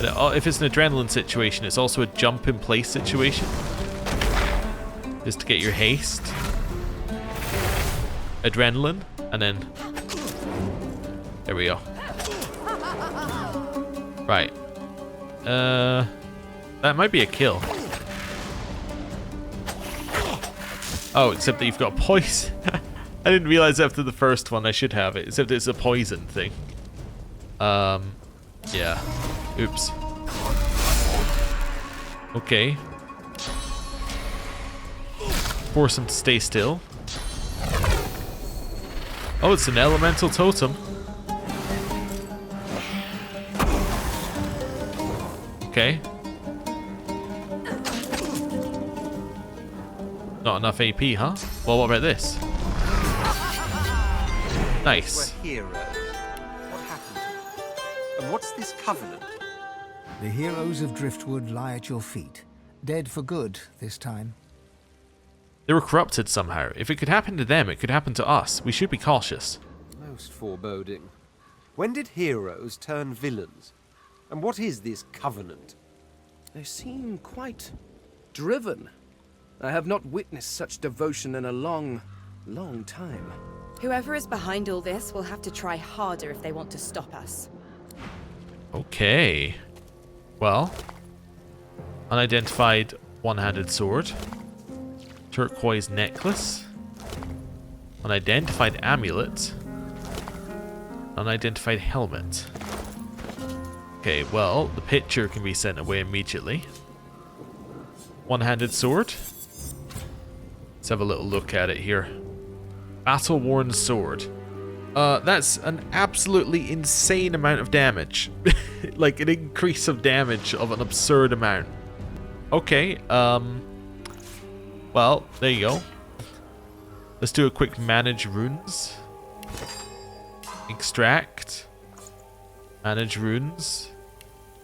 But if it's an adrenaline situation, it's also a jump in place situation. Just to get your haste. Adrenaline. And then... There we go. Right. That might be a kill. Oh, except that you've got poison. I didn't realize after the first one I should have it, except it's a poison thing. Yeah. Oops. Okay. Force him to stay still. Oh, it's an elemental totem. Okay. Not enough AP, huh? Well, what about this? Nice. We're heroes. What And what's this covenant? The heroes of Driftwood lie at your feet, dead for good this time. They were corrupted somehow. If it could happen to them, it could happen to us. We should be cautious. Most foreboding. When did heroes turn villains? And what is this covenant? They seem quite driven. I have not witnessed such devotion in a long, long time. Whoever is behind all this will have to try harder if they want to stop us. Okay. Well, unidentified one-handed sword, turquoise necklace, unidentified amulet, unidentified helmet. Okay, well, the picture can be sent away immediately. One-handed sword. Let's have a little look at it here. Battle-worn sword. That's an absolutely insane amount of damage. Like an increase of damage of an absurd amount. Okay, well, there you go. Let's do a quick manage runes. Extract. Manage runes.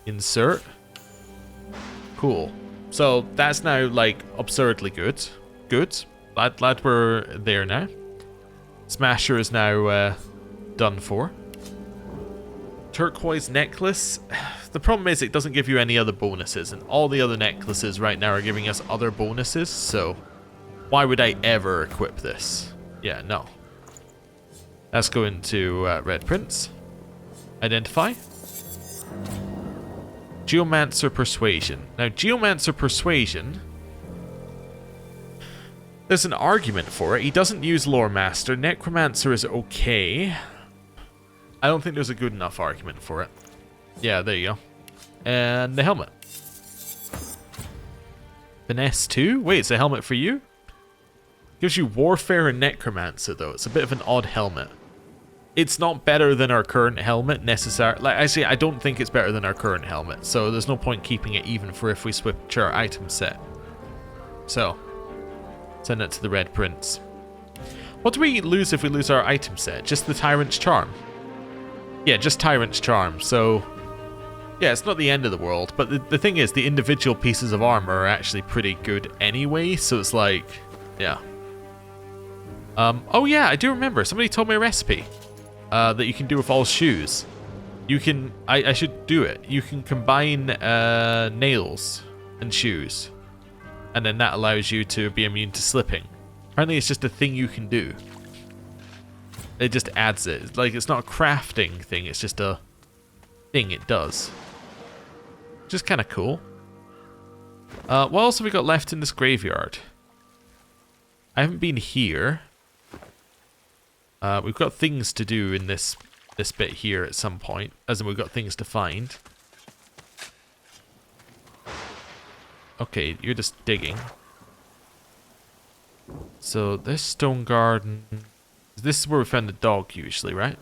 Insert. Cool. So that's now like absurdly good. Good. Glad we're there now. Smasher is now done for. Turquoise necklace. The problem is it doesn't give you any other bonuses, and all the other necklaces right now are giving us other bonuses, so why would I ever equip this? Yeah, no. Let's go into Red Prince. Identify. Geomancer Persuasion. Now, Geomancer Persuasion, there's an argument for it. He doesn't use Lore Master. Necromancer is okay. I don't think there's a good enough argument for it. Yeah, there you go. And the helmet. Finesse 2? Wait, it's a helmet for you? Gives you Warfare and Necromancer, though. It's a bit of an odd helmet. It's not better than our current helmet, necessarily. Like, actually, I don't think it's better than our current helmet, so there's no point keeping it even for if we switch our item set. So, send it to the Red Prince. What do we lose if we lose our item set? Just the Tyrant's Charm? Yeah, just Tyrant's Charm, so yeah, it's not the end of the world, but the thing is, the individual pieces of armor are actually pretty good anyway, so it's like, yeah. Oh yeah, I do remember, somebody told me a recipe that you can do with all shoes. You can, I should do it, you can combine nails and shoes, and then that allows you to be immune to slipping. Apparently it's just a thing you can do. It just adds it. Like, it's not a crafting thing, it's just a thing it does. Which is kind of cool. What else have we got left in this graveyard? I haven't been here. We've got things to do in this bit here at some point. As in, we've got things to find. Okay, you're just digging. So, this stone garden... This is where we found the dog usually, right?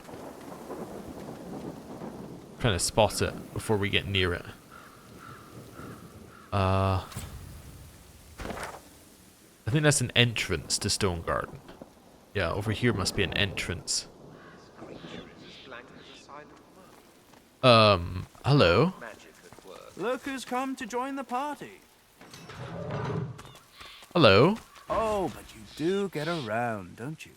Trying to spot it before we get near it. I think that's an entrance to Stone Garden. Yeah, over here must be an entrance. Hello? Lurkers come to join the party. Hello? Oh, but you do get around, don't you?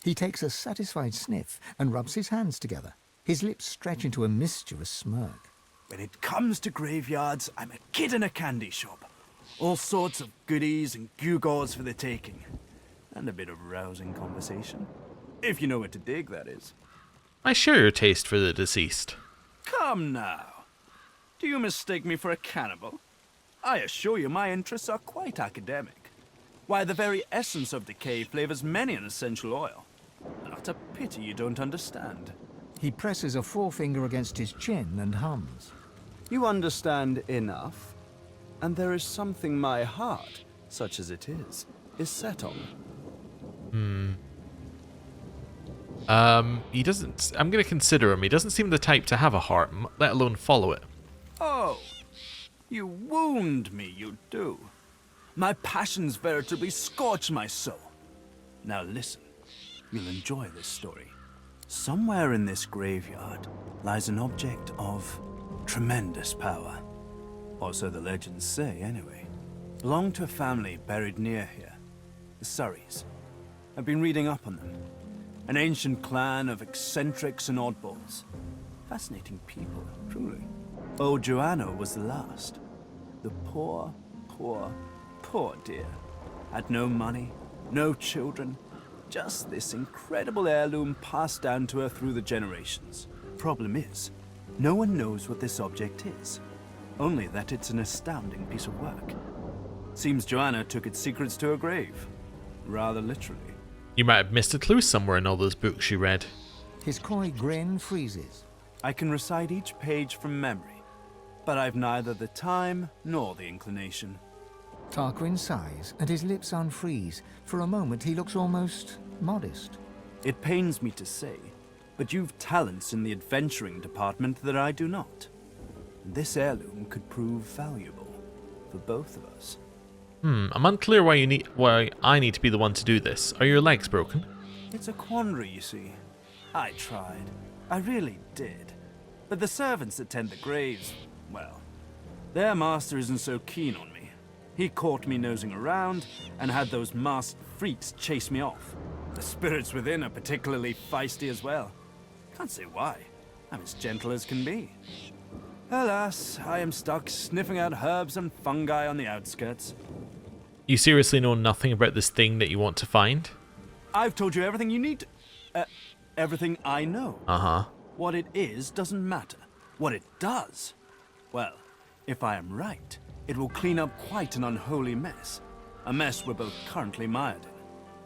He takes a satisfied sniff and rubs his hands together. His lips stretch into a mischievous smirk. When it comes to graveyards, I'm a kid in a candy shop. All sorts of goodies and gewgaws for the taking. And a bit of rousing conversation. If you know what to dig, that is. I share your taste for the deceased. Come now. Do you mistake me for a cannibal? I assure you my interests are quite academic. Why, the very essence of decay flavors many an essential oil. Not a pity you don't understand. He presses a forefinger against his chin and hums. You understand enough, and there is something my heart, such as it is set on. He doesn't... I'm gonna consider him. He doesn't seem the type to have a heart, let alone follow it. Oh, you wound me, you do. My passions veritably scorch my soul. Now listen, you'll enjoy this story. Somewhere in this graveyard lies an object of tremendous power. Or so the legends say, anyway. Belonged to a family buried near here. The Surreys. I've been reading up on them. An ancient clan of eccentrics and oddballs. Fascinating people, truly. Old Joanna was the last. The poor dear. Had no money, no children. Just this incredible heirloom passed down to her through the generations. Problem is, no one knows what this object is. Only that it's an astounding piece of work. Seems Joanna took its secrets to her grave. Rather literally. You might have missed a clue somewhere in all those books you read. His coy grin freezes. I can recite each page from memory, but I've neither the time nor the inclination. Tarquin sighs, and his lips unfreeze. For a moment, he looks almost modest. It pains me to say, but you've talents in the adventuring department that I do not. This heirloom could prove valuable for both of us. I'm unclear why I need to be the one to do this. Are your legs broken? It's a quandary, you see. I tried. I really did. But the servants that tend the graves, well, their master isn't so keen on me. He caught me nosing around and had those masked freaks chase me off. The spirits within are particularly feisty as well. Can't say why. I'm as gentle as can be. Alas, I am stuck sniffing out herbs and fungi on the outskirts. You seriously know nothing about this thing that you want to find? I've told you everything you need to... everything I know. Uh-huh. What it is doesn't matter. What it does, well, if I am right, it will clean up quite an unholy mess. A mess we're both currently mired in.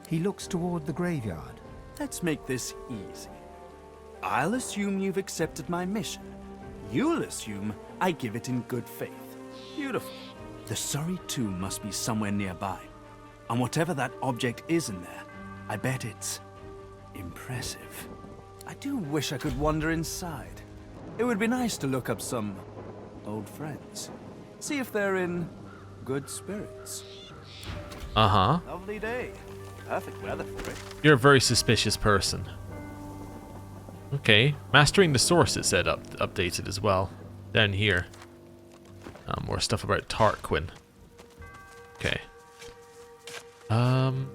He looks toward the graveyard. Let's make this easy. I'll assume you've accepted my mission. You'll assume I give it in good faith. Beautiful. The Surrey tomb must be somewhere nearby. And whatever that object is in there, I bet it's impressive. I do wish I could wander inside. It would be nice to look up some old friends. See if they're in good spirits. Uh-huh. Lovely day. Perfect weather for it. You're a very suspicious person. Okay. Mastering the source, it said updated as well. Down here. More stuff about Tarquin. Okay. Trying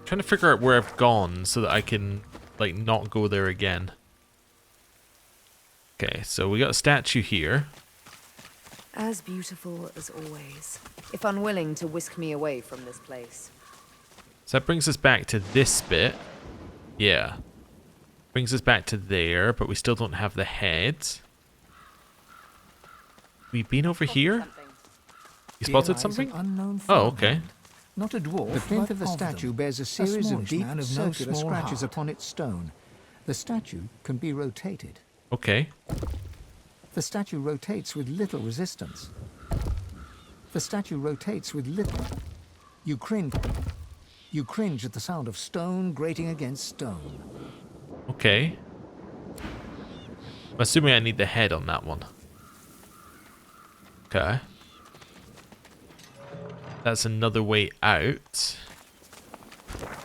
to figure out where I've gone so that I can, like, not go there again. Okay, so we got a statue here. As beautiful as always. If unwilling to whisk me away from this place. So that brings us back to this bit. Yeah. Brings us back to there, but we still don't have the head. We've been over here? You spotted something? Oh, okay. Not a dwarf. The plinth of the statue bears a series of deep, circular scratches upon its stone. The statue can be rotated. Okay. The statue rotates with little resistance. The statue rotates with little. You cringe at the sound of stone grating against stone. Okay. I'm assuming I need the head on that one. Okay. That's another way out.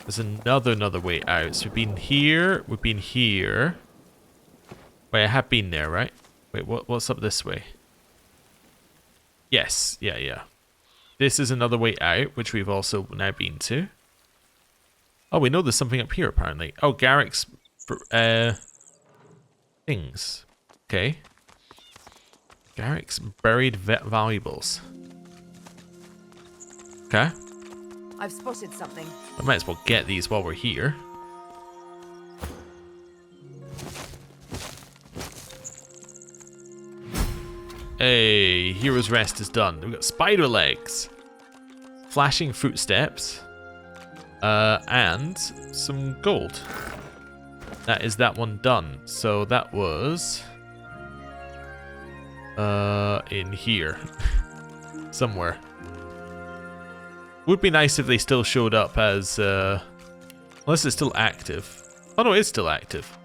There's another way out. So we've been here. We've been here. Wait, I have been there, right? Wait, what's up this way? Yes. Yeah. This is another way out, which we've also now been to. Oh, we know there's something up here, apparently. Oh, Garrick's... things. Okay. Garrick's buried valuables. Okay. I've spotted something. I might as well get these while we're here. Hey, Hero's Rest is done. We've got spider legs, flashing footsteps, and some gold. That is that one done. So that was in here somewhere. Would be nice if they still showed up as unless it's still active. Oh no, it's still active.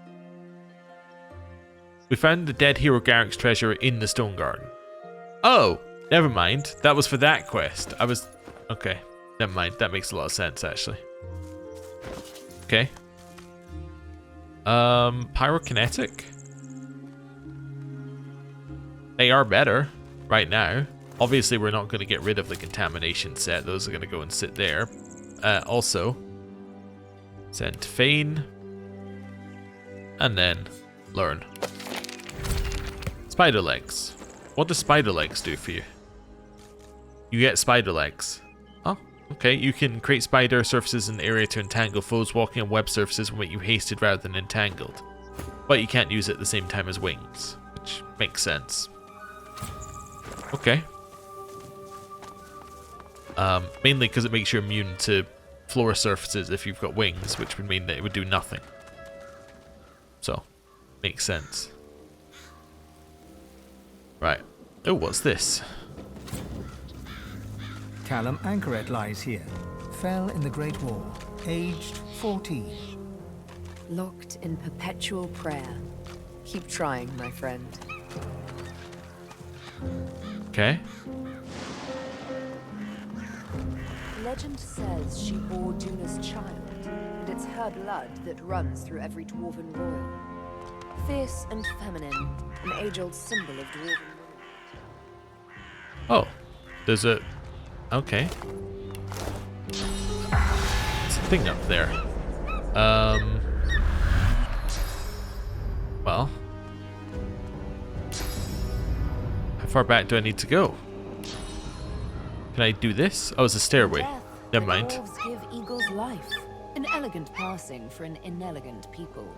We found the dead hero Garrick's treasure in the stone garden. Oh, never mind. That was for that quest. Okay, never mind. That makes a lot of sense actually. Okay. Pyrokinetic? They are better right now. Obviously, we're not going to get rid of the contamination set. Those are going to go and sit there. Also, send to Feign. And then learn. Spider legs. What does spider legs do for you? You get spider legs. Oh, okay. You can create spider surfaces in the area to entangle foes. Walking on web surfaces will make you hasted rather than entangled. But you can't use it at the same time as wings, which makes sense. Okay. Mainly because it makes you immune to floor surfaces if you've got wings, which would mean that it would do nothing. So, makes sense. Right. Oh, what's this? Callum Anchoret lies here. Fell in the Great War, aged 14. Locked in perpetual prayer. Keep trying, my friend. Okay. Legend says she bore Duna's child, and it's her blood that runs through every dwarven royal. Fierce and feminine, an age-old symbol of dwarven women. Oh, there's a... Okay. There's a thing up there. Well. How far back do I need to go? Can I do this? Oh, it's a stairway. Never mind. Dwarves give eagles life. An elegant passing for an inelegant people.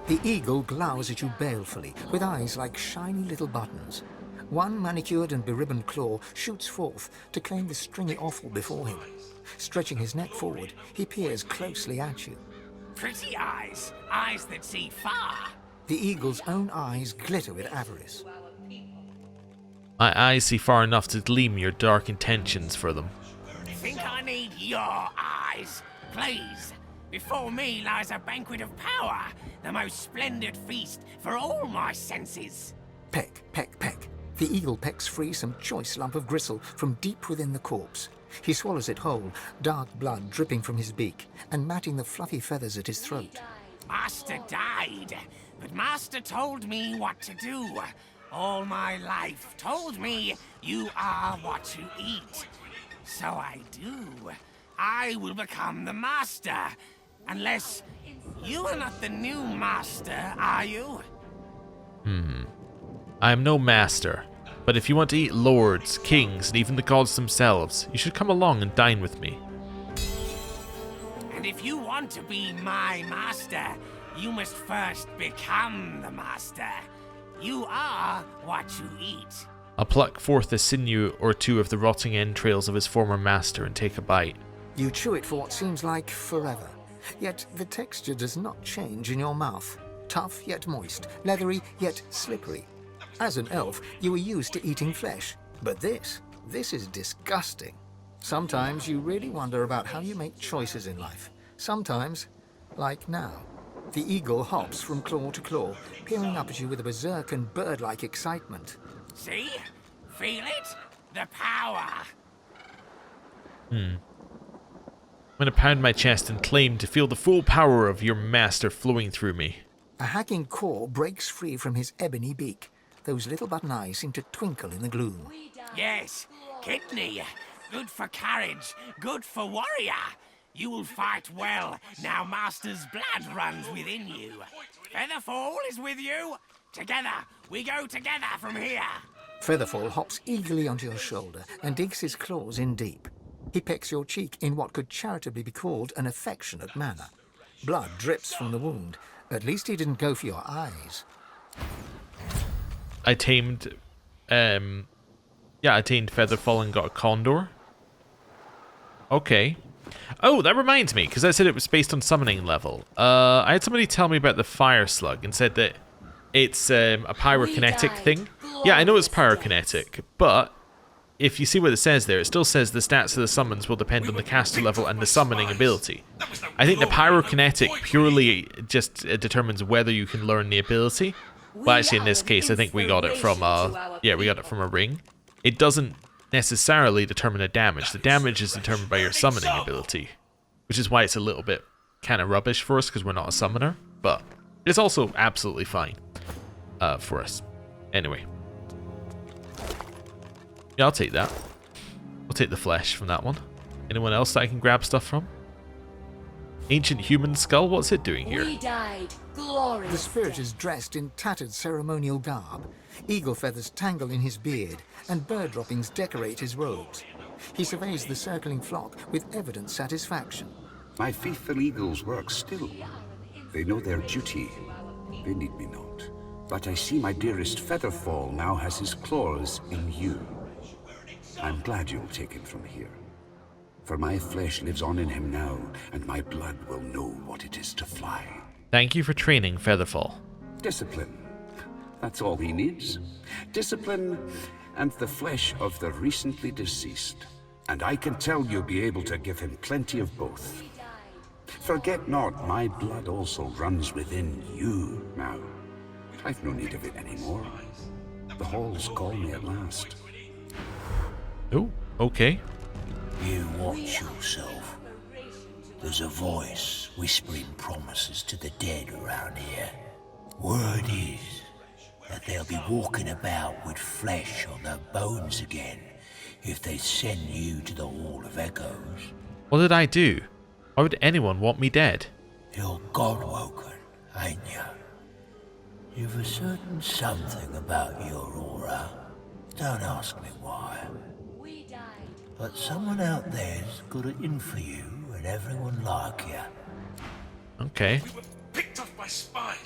The eagle glowers at you balefully, with eyes like shiny little buttons. One manicured and beribboned claw shoots forth to claim the stringy offal before him. Stretching his neck forward, he peers closely at you. Pretty eyes. Eyes that see far. The eagle's own eyes glitter with avarice. My eyes see far enough to gleam your dark intentions for them. Think I need your eyes? Please. Before me lies a banquet of power, the most splendid feast for all my senses. Peck, peck, peck. The eagle pecks free some choice lump of gristle from deep within the corpse. He swallows it whole, dark blood dripping from his beak, and matting the fluffy feathers at his throat. Master died, but Master told me what to do. All my life told me you are what you eat. So I do. I will become the Master. Unless you are not the new Master, are you? I am no master, but if you want to eat lords, kings, and even the gods themselves, you should come along and dine with me. And if you want to be my master, you must first become the Master. You are what you eat. I'll pluck forth a sinew or two of the rotting entrails of his former master and take a bite. You chew it for what seems like forever. Yet the texture does not change in your mouth. Tough yet moist, leathery yet slippery. As an elf, you were used to eating flesh. But this is disgusting. Sometimes you really wonder about how you make choices in life. Sometimes, like now. The eagle hops from claw to claw, peering up at you with a berserk and bird-like excitement. See? Feel it? The power. I'm going to pound my chest and claim to feel the full power of your master flowing through me. A hacking caw breaks free from his ebony beak. Those little button eyes seem to twinkle in the gloom. Yes, kidney. Good for courage, good for warrior. You will fight well, now Master's blood runs within you. Featherfall is with you. Together, we go together from here. Featherfall hops eagerly onto your shoulder and digs his claws in deep. He pecks your cheek in what could charitably be called an affectionate manner. Blood drips from the wound. At least he didn't go for your eyes. I tamed Featherfall and got a condor. Okay. Oh, that reminds me, because I said it was based on summoning level. I had somebody tell me about the fire slug and said that it's a pyrokinetic thing. Yeah, I know it's pyrokinetic, but if you see what it says there, it still says the stats of the summons will depend on the caster level and the summoning ability. I think the pyrokinetic purely just determines whether you can learn the ability. But actually, in this case, I think we got it from a ring. It doesn't necessarily determine the damage. The damage is determined by your summoning ability, which is why it's a little bit kind of rubbish for us because we're not a summoner. But It's also absolutely fine for us. Anyway. Yeah, I'll take that. I'll take the flesh from that one. Anyone else that I can grab stuff from? Ancient human skull? What's it doing here? We died glorious. The spirit is dressed in tattered ceremonial garb. Eagle feathers tangle in his beard, and bird droppings decorate his robes. He surveys the circling flock with evident satisfaction. My faithful eagles work still. They know their duty. They need me not. But I see my dearest Featherfall now has his claws in you. I'm glad you'll take him from here. For my flesh lives on in him now, and my blood will know what it is to fly. Thank you for training, Featherfall. Discipline. That's all he needs. Discipline and the flesh of the recently deceased. And I can tell you'll be able to give him plenty of both. Forget not, my blood also runs within you now. I've no need of it anymore. The halls call me at last. Oh, okay. You watch yourself. There's a voice whispering promises to the dead around here. Word is that they'll be walking about with flesh on their bones again if they send you to the Hall of Echoes. What did I do? Why would anyone want me dead? You're God-woken, ain't you? You've a certain something about your aura. Don't ask me why. But someone out there's got it in for you, and everyone like you. Okay.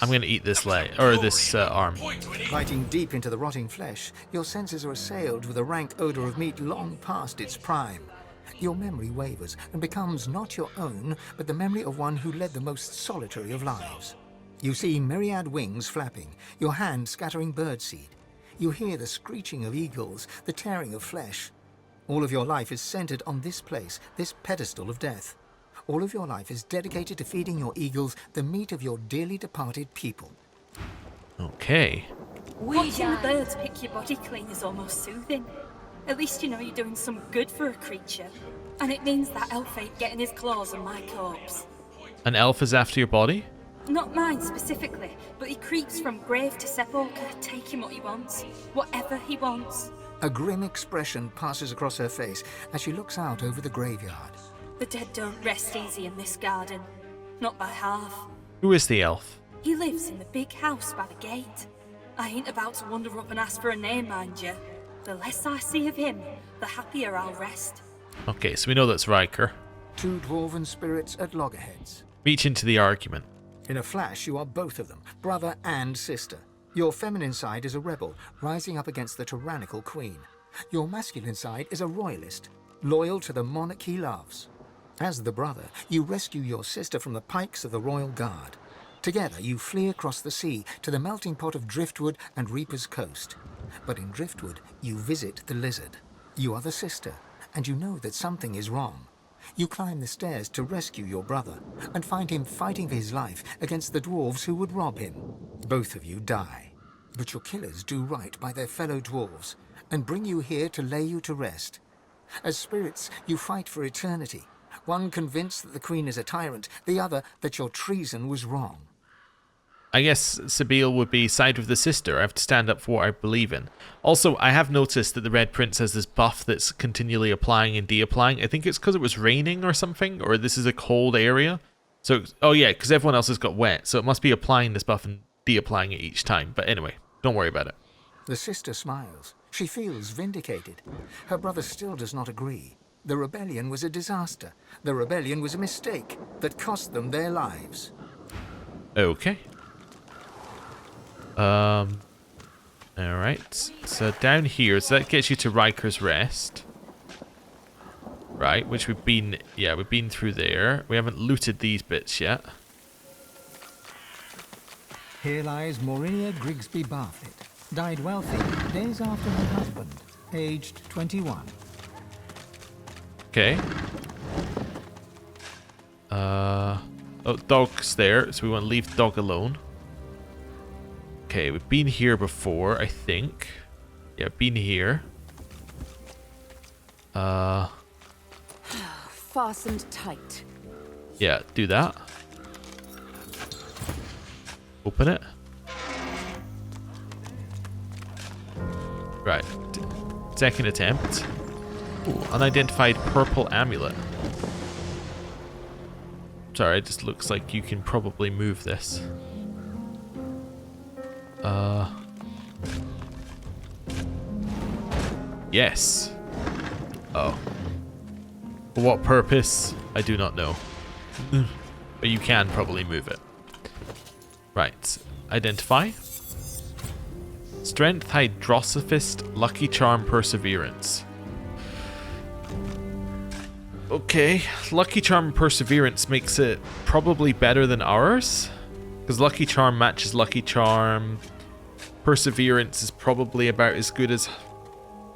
I'm gonna eat this leg, or this arm. Biting deep into the rotting flesh, your senses are assailed with a rank odor of meat long past its prime. Your memory wavers and becomes not your own, but the memory of one who led the most solitary of lives. You see myriad wings flapping, your hand scattering birdseed. You hear the screeching of eagles, the tearing of flesh. All of your life is centered on this place, this pedestal of death. All of your life is dedicated to feeding your eagles the meat of your dearly departed people. Okay. Watching the birds pick your body clean is almost soothing. At least you know you're doing some good for a creature. And it means that elf ain't getting his claws on my corpse. An elf is after your body? Not mine specifically, but he creeps from grave to sepulchre, taking what he wants. Whatever he wants. A grim expression passes across her face as she looks out over the graveyard. The dead don't rest easy in this garden. Not by half. Who is the elf? He lives in the big house by the gate. I ain't about to wander up and ask for a name, mind you. The less I see of him, the happier I'll rest. Okay, so we know that's Riker. Two dwarven spirits at loggerheads. Reach into the argument. In a flash, you are both of them, brother and sister. Your feminine side is a rebel, rising up against the tyrannical queen. Your masculine side is a royalist, loyal to the monarch he loves. As the brother, you rescue your sister from the pikes of the royal guard. Together, you flee across the sea to the melting pot of Driftwood and Reaper's Coast. But in Driftwood, you visit the lizard. You are the sister, and you know that something is wrong. You climb the stairs to rescue your brother, and find him fighting for his life against the dwarves who would rob him. Both of you die, but your killers do right by their fellow dwarves, and bring you here to lay you to rest. As spirits, you fight for eternity, one convinced that the queen is a tyrant, the other that your treason was wrong. I guess Sabine would be side with the sister. I have to stand up for what I believe in. Also, I have noticed that the Red Prince has this buff that's continually applying and de-applying. I think it's because it was raining or something, or this is a cold area. So, oh yeah, because everyone else has got wet, so it must be applying this buff and de-applying it each time. But anyway, don't worry about it. The sister smiles. She feels vindicated. Her brother still does not agree. The rebellion was a disaster. The rebellion was a mistake that cost them their lives. Okay. Alright, so down here, so that gets you to Riker's Rest. Right, which we've been through there. We haven't looted these bits yet. Here lies Maurinia Grigsby Bartlett, died wealthy days after her husband, aged 21. Okay. Oh, dog's there, so we want to leave the dog alone. Okay, we've been here before, I think. Yeah, been here. Fastened tight. Yeah, do that. Open it. Right. Second attempt. Ooh, unidentified purple amulet. Sorry, it just looks like you can probably move this. Yes. Oh. For what purpose? I do not know. But you can probably move it. Right. Identify. Strength, Hydrosophist, Lucky Charm, Perseverance. Okay. Lucky Charm and Perseverance makes it probably better than ours. Because Lucky Charm matches Lucky Charm. Perseverance is probably about as good as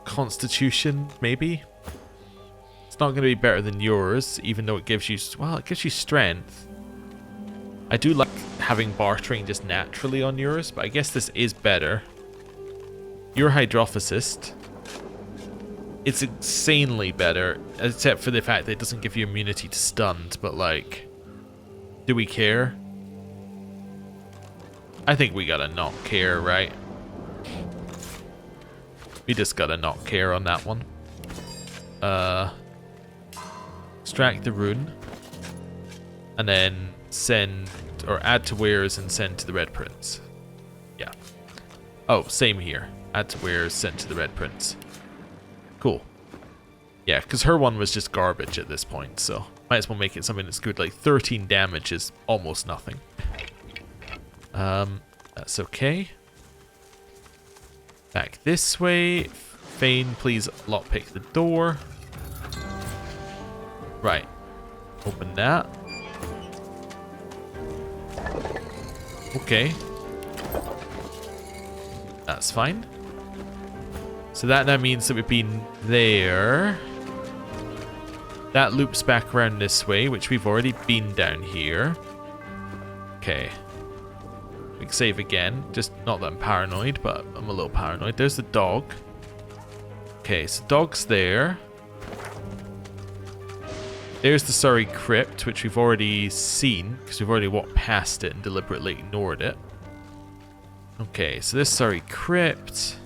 Constitution, maybe. It's not going to be better than yours, even though it gives you, well, it gives you strength. I do like having bartering just naturally on yours, but I guess this is better. You're Hydrophysist. It's insanely better, except for the fact that it doesn't give you immunity to stuns, but like, do we care? I think we gotta not care, right? We just gotta not care on that one. Extract the rune. And then send, or add to wares and send to the Red Prince. Yeah. Oh, same here. Add to wares, send to the Red Prince. Cool. Yeah, because her one was just garbage at this point, so might as well make it something that's good. Like 13 damage is almost nothing. That's okay. Back this way. Fane, please lockpick the door. Right. Open that. Okay. That's fine. So that now means that we've been there. That loops back around this way, which we've already been down here. Okay. We can save again. Just not that I'm paranoid, but I'm a little paranoid. There's the dog. Okay, so dog's there. There's the Surrey Crypt, which we've already seen, because we've already walked past it and deliberately ignored it. Okay, so this Surrey Crypt.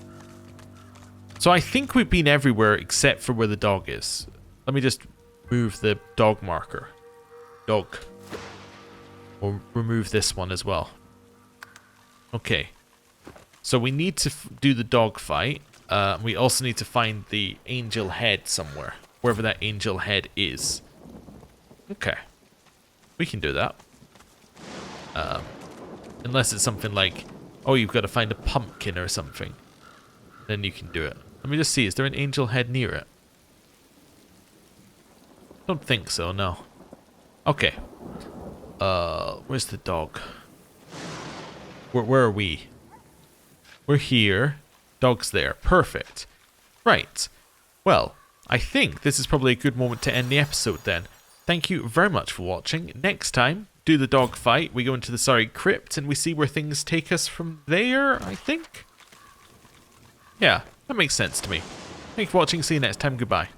So I think we've been everywhere except for where the dog is. Let me just move the dog marker. Dog. We'll remove this one as well. Okay. So we need to do the dog fight. We also need to find the angel head somewhere. Wherever that angel head is. Okay. We can do that. Unless it's something like, oh, you've got to find a pumpkin or something. Then you can do it. Let me just see, is there an angel head near it? Don't think so, no. Okay. Where's the dog? Where are we? We're here. Dog's there. Perfect. Right. Well, I think this is probably a good moment to end the episode then. Thank you very much for watching. Next time, do the dog fight. We go into the Surrey Crypt and we see where things take us from there, I think. Yeah, that makes sense to me. Thanks for watching. See you next time. Goodbye.